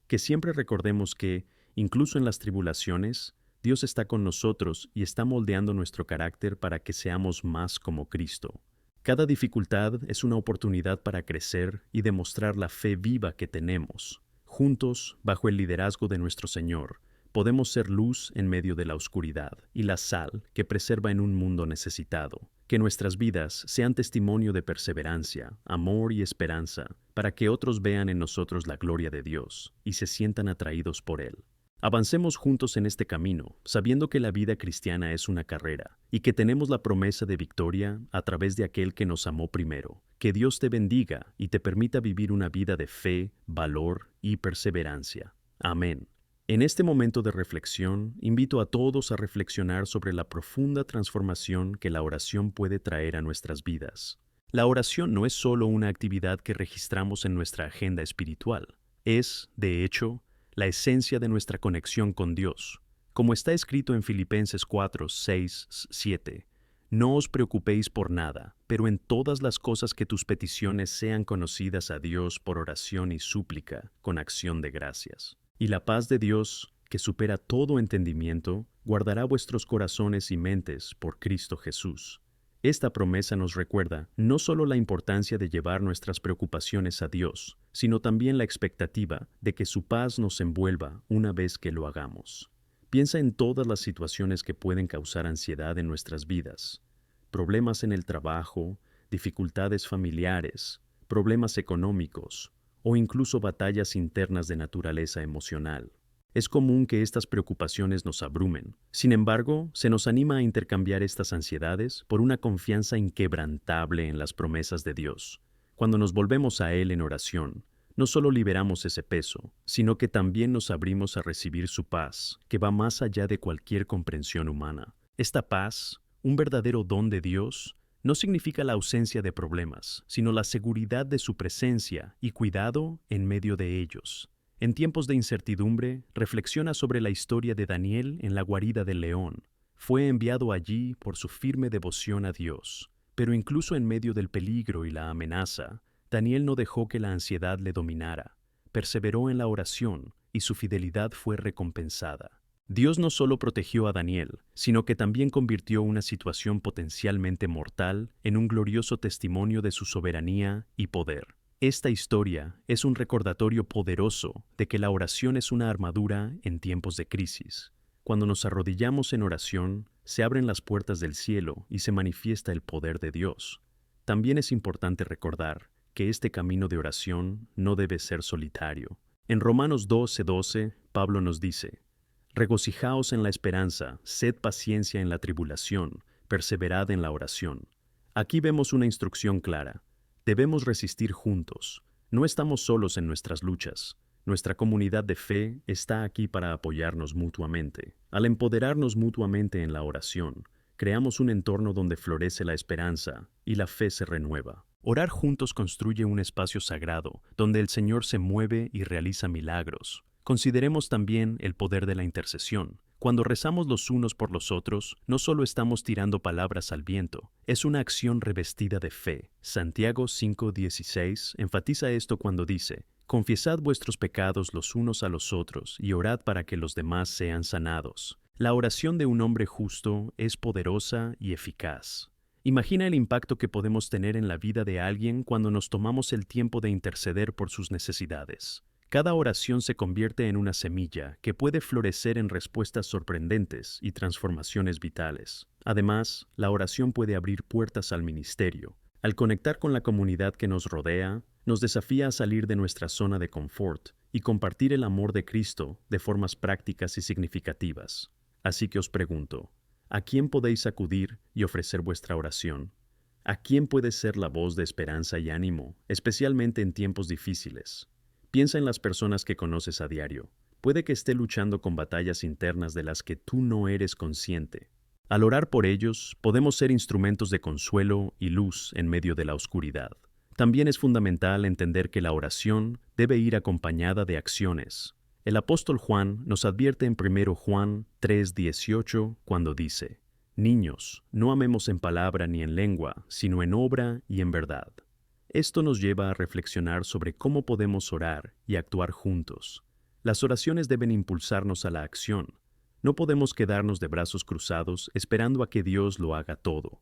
Que siempre recordemos que, incluso en las tribulaciones, Dios está con nosotros y está moldeando nuestro carácter para que seamos más como Cristo. Cada dificultad es una oportunidad para crecer y demostrar la fe viva que tenemos. Juntos, bajo el liderazgo de nuestro Señor, podemos ser luz en medio de la oscuridad y la sal que preserva en un mundo necesitado. Que nuestras vidas sean testimonio de perseverancia, amor y esperanza, para que otros vean en nosotros la gloria de Dios y se sientan atraídos por Él. Avancemos juntos en este camino, sabiendo que la vida cristiana es una carrera y que tenemos la promesa de victoria a través de aquel que nos amó primero. Que Dios te bendiga y te permita vivir una vida de fe, valor y perseverancia. Amén. En este momento de reflexión, invito a todos a reflexionar sobre la profunda transformación que la oración puede traer a nuestras vidas. La oración no es solo una actividad que registramos en nuestra agenda espiritual. Es, de hecho, la esencia de nuestra conexión con Dios. Como está escrito en Filipenses 4:6-7, no os preocupéis por nada, pero en todas las cosas que tus peticiones sean conocidas a Dios por oración y súplica, con acción de gracias. Y la paz de Dios, que supera todo entendimiento, guardará vuestros corazones y mentes por Cristo Jesús. Esta promesa nos recuerda no solo la importancia de llevar nuestras preocupaciones a Dios, sino también la expectativa de que su paz nos envuelva una vez que lo hagamos. Piensa en todas las situaciones que pueden causar ansiedad en nuestras vidas. Problemas en el trabajo, dificultades familiares, problemas económicos, o incluso batallas internas de naturaleza emocional. Es común que estas preocupaciones nos abrumen. Sin embargo, se nos anima a intercambiar estas ansiedades por una confianza inquebrantable en las promesas de Dios. Cuando nos volvemos a Él en oración, no solo liberamos ese peso, sino que también nos abrimos a recibir su paz, que va más allá de cualquier comprensión humana. Esta paz, un verdadero don de Dios, no significa la ausencia de problemas, sino la seguridad de su presencia y cuidado en medio de ellos. En tiempos de incertidumbre, reflexiona sobre la historia de Daniel en la guarida del león. Fue enviado allí por su firme devoción a Dios. Pero incluso en medio del peligro y la amenaza, Daniel no dejó que la ansiedad le dominara. Perseveró en la oración y su fidelidad fue recompensada. Dios no solo protegió a Daniel, sino que también convirtió una situación potencialmente mortal en un glorioso testimonio de su soberanía y poder. Esta historia es un recordatorio poderoso de que la oración es una armadura en tiempos de crisis. Cuando nos arrodillamos en oración, se abren las puertas del cielo y se manifiesta el poder de Dios. También es importante recordar que este camino de oración no debe ser solitario. En Romanos 12:12, Pablo nos dice: Regocijaos en la esperanza, sed paciencia en la tribulación, perseverad en la oración. Aquí vemos una instrucción clara. Debemos resistir juntos. No estamos solos en nuestras luchas. Nuestra comunidad de fe está aquí para apoyarnos mutuamente. Al empoderarnos mutuamente en la oración, creamos un entorno donde florece la esperanza y la fe se renueva. Orar juntos construye un espacio sagrado donde el Señor se mueve y realiza milagros. Consideremos también el poder de la intercesión. Cuando rezamos los unos por los otros, no solo estamos tirando palabras al viento, es una acción revestida de fe. Santiago 5:16 enfatiza esto cuando dice: Confiesad vuestros pecados los unos a los otros y orad para que los demás sean sanados. La oración de un hombre justo es poderosa y eficaz. Imagina el impacto que podemos tener en la vida de alguien cuando nos tomamos el tiempo de interceder por sus necesidades. Cada oración se convierte en una semilla que puede florecer en respuestas sorprendentes y transformaciones vitales. Además, la oración puede abrir puertas al ministerio. Al conectar con la comunidad que nos rodea, nos desafía a salir de nuestra zona de confort y compartir el amor de Cristo de formas prácticas y significativas. Así que os pregunto, ¿a quién podéis acudir y ofrecer vuestra oración? ¿A quién puede ser la voz de esperanza y ánimo, especialmente en tiempos difíciles? Piensa en las personas que conoces a diario. Puede que esté luchando con batallas internas de las que tú no eres consciente. Al orar por ellos, podemos ser instrumentos de consuelo y luz en medio de la oscuridad. También es fundamental entender que la oración debe ir acompañada de acciones. El apóstol Juan nos advierte en 1 Juan 3:18 cuando dice: Niños, no amemos en palabra ni en lengua, sino en obra y en verdad. Esto nos lleva a reflexionar sobre cómo podemos orar y actuar juntos. Las oraciones deben impulsarnos a la acción. No podemos quedarnos de brazos cruzados esperando a que Dios lo haga todo.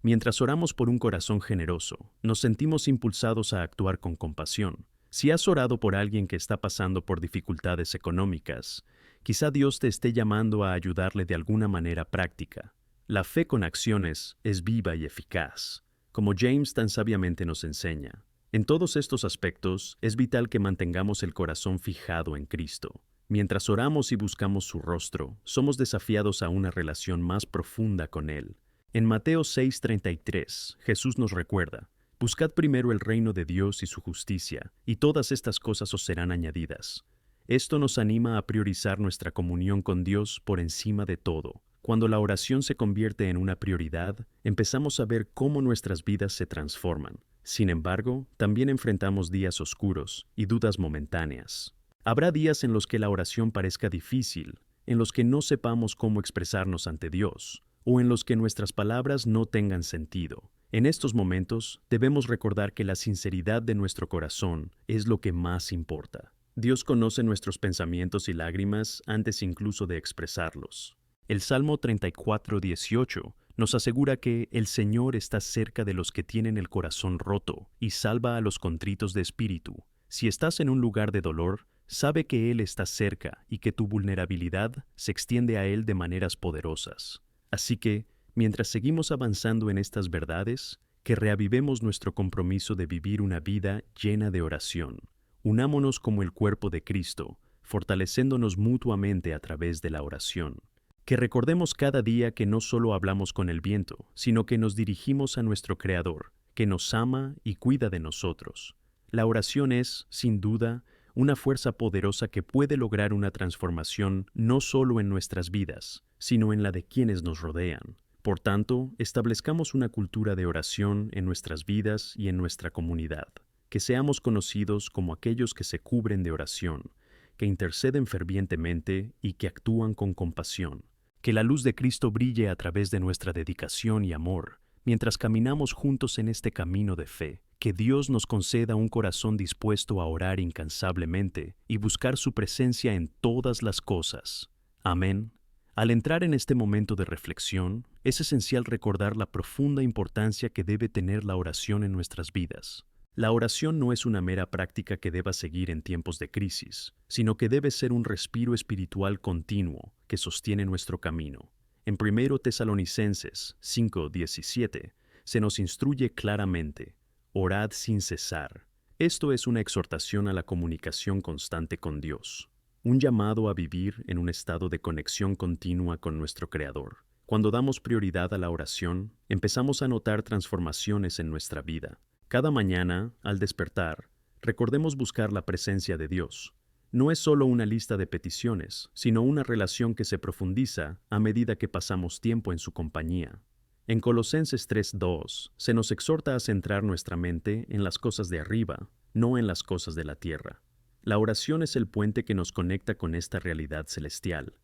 Mientras oramos por un corazón generoso, nos sentimos impulsados a actuar con compasión. Si has orado por alguien que está pasando por dificultades económicas, quizá Dios te esté llamando a ayudarle de alguna manera práctica. La fe con acciones es viva y eficaz, como James tan sabiamente nos enseña. En todos estos aspectos, es vital que mantengamos el corazón fijado en Cristo. Mientras oramos y buscamos su rostro, somos desafiados a una relación más profunda con Él. En Mateo 6:33, Jesús nos recuerda: Buscad primero el reino de Dios y su justicia, y todas estas cosas os serán añadidas. Esto nos anima a priorizar nuestra comunión con Dios por encima de todo. Cuando la oración se convierte en una prioridad, empezamos a ver cómo nuestras vidas se transforman. Sin embargo, también enfrentamos días oscuros y dudas momentáneas. Habrá días en los que la oración parezca difícil, en los que no sepamos cómo expresarnos ante Dios, o en los que nuestras palabras no tengan sentido. En estos momentos, debemos recordar que la sinceridad de nuestro corazón es lo que más importa. Dios conoce nuestros pensamientos y lágrimas antes incluso de expresarlos. El Salmo 34:18 nos asegura que el Señor está cerca de los que tienen el corazón roto y salva a los contritos de espíritu. Si estás en un lugar de dolor, sabe que Él está cerca y que tu vulnerabilidad se extiende a Él de maneras poderosas. Así que, mientras seguimos avanzando en estas verdades, que reavivemos nuestro compromiso de vivir una vida llena de oración. Unámonos como el cuerpo de Cristo, fortaleciéndonos mutuamente a través de la oración. Que recordemos cada día que no solo hablamos con el viento, sino que nos dirigimos a nuestro Creador, que nos ama y cuida de nosotros. La oración es, sin duda, una fuerza poderosa que puede lograr una transformación no solo en nuestras vidas, sino en la de quienes nos rodean. Por tanto, establezcamos una cultura de oración en nuestras vidas y en nuestra comunidad. Que seamos conocidos como aquellos que se cubren de oración, que interceden fervientemente y que actúan con compasión. Que la luz de Cristo brille a través de nuestra dedicación y amor, mientras caminamos juntos en este camino de fe. Que Dios nos conceda un corazón dispuesto a orar incansablemente y buscar su presencia en todas las cosas. Amén. Al entrar en este momento de reflexión, es esencial recordar la profunda importancia que debe tener la oración en nuestras vidas. La oración no es una mera práctica que deba seguir en tiempos de crisis, sino que debe ser un respiro espiritual continuo que sostiene nuestro camino. En 1 Tesalonicenses 5:17 se nos instruye claramente: orad sin cesar. Esto es una exhortación a la comunicación constante con Dios. un llamado a vivir en un estado de conexión continua con nuestro Creador. Cuando damos prioridad a la oración, empezamos a notar transformaciones en nuestra vida. Cada mañana, al despertar, recordemos buscar la presencia de Dios. No es solo una lista de peticiones, sino una relación que se profundiza a medida que pasamos tiempo en su compañía. En Colosenses 3:2 se nos exhorta a centrar nuestra mente en las cosas de arriba, no en las cosas de la tierra. La oración es el puente que nos conecta con esta realidad celestial,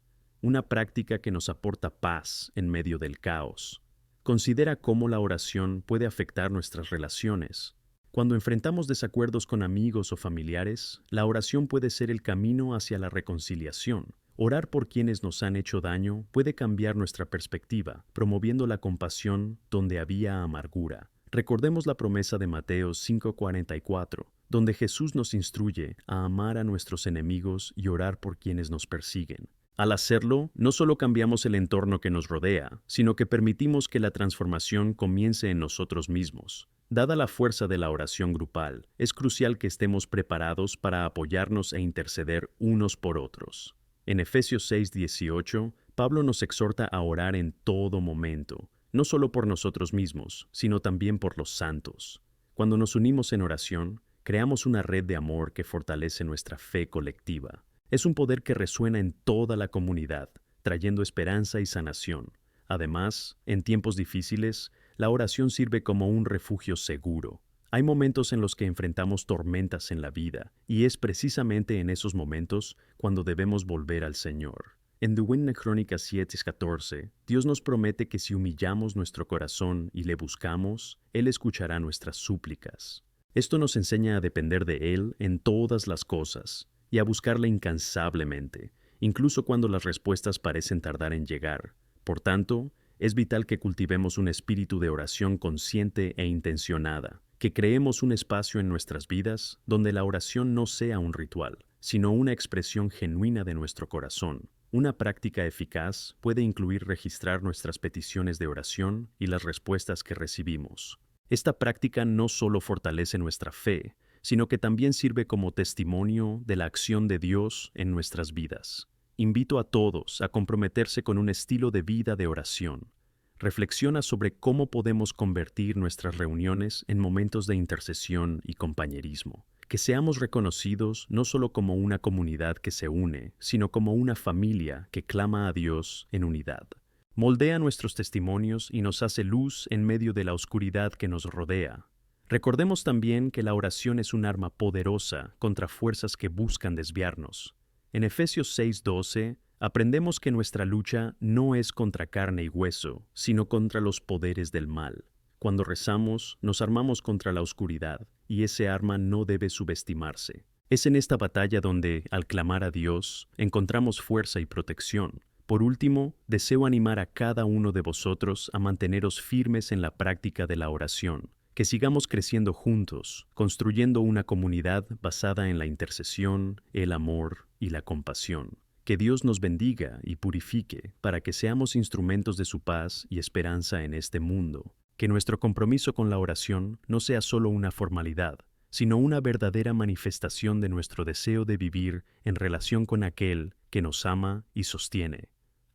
una práctica que nos aporta paz en medio del caos. Considera cómo la oración puede afectar nuestras relaciones. Cuando enfrentamos desacuerdos con amigos o familiares, la oración puede ser el camino hacia la reconciliación. Orar por quienes nos han hecho daño puede cambiar nuestra perspectiva, promoviendo la compasión donde había amargura. Recordemos la promesa de Mateo 5:44, donde Jesús nos instruye a amar a nuestros enemigos y orar por quienes nos persiguen. Al hacerlo, no solo cambiamos el entorno que nos rodea, sino que permitimos que la transformación comience en nosotros mismos. Dada la fuerza de la oración grupal, es crucial que estemos preparados para apoyarnos e interceder unos por otros. En Efesios 6:18, Pablo nos exhorta a orar en todo momento, no solo por nosotros mismos, sino también por los santos. Cuando nos unimos en oración, creamos una red de amor que fortalece nuestra fe colectiva. Es un poder que resuena en toda la comunidad, trayendo esperanza y sanación. Además, en tiempos difíciles, la oración sirve como un refugio seguro. Hay momentos en los que enfrentamos tormentas en la vida, y es precisamente en esos momentos cuando debemos volver al Señor. En Segunda de Crónicas 7:14, Dios nos promete que si humillamos nuestro corazón y le buscamos, Él escuchará nuestras súplicas. Esto nos enseña a depender de Él en todas las cosas y a buscarle incansablemente, incluso cuando las respuestas parecen tardar en llegar. Por tanto, es vital que cultivemos un espíritu de oración consciente e intencionada, que creemos un espacio en nuestras vidas donde la oración no sea un ritual, sino una expresión genuina de nuestro corazón. Una práctica eficaz puede incluir registrar nuestras peticiones de oración y las respuestas que recibimos. Esta práctica no solo fortalece nuestra fe, sino que también sirve como testimonio de la acción de Dios en nuestras vidas. Invito a todos a comprometerse con un estilo de vida de oración. Reflexiona sobre cómo podemos convertir nuestras reuniones en momentos de intercesión y compañerismo. Que seamos reconocidos no solo como una comunidad que se une, sino como una familia que clama a Dios en unidad. Moldea nuestros testimonios y nos hace luz en medio de la oscuridad que nos rodea. Recordemos también que la oración es un arma poderosa contra fuerzas que buscan desviarnos. En Efesios 6:12, aprendemos que nuestra lucha no es contra carne y hueso, sino contra los poderes del mal. Cuando rezamos, nos armamos contra la oscuridad, y ese arma no debe subestimarse. Es en esta batalla donde, al clamar a Dios, encontramos fuerza y protección. Por último, deseo animar a cada uno de vosotros a manteneros firmes en la práctica de la oración. Que sigamos creciendo juntos, construyendo una comunidad basada en la intercesión, el amor y la compasión. Que Dios nos bendiga y purifique para que seamos instrumentos de su paz y esperanza en este mundo. Que nuestro compromiso con la oración no sea solo una formalidad, sino una verdadera manifestación de nuestro deseo de vivir en relación con aquel que nos ama y sostiene.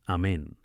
Amén.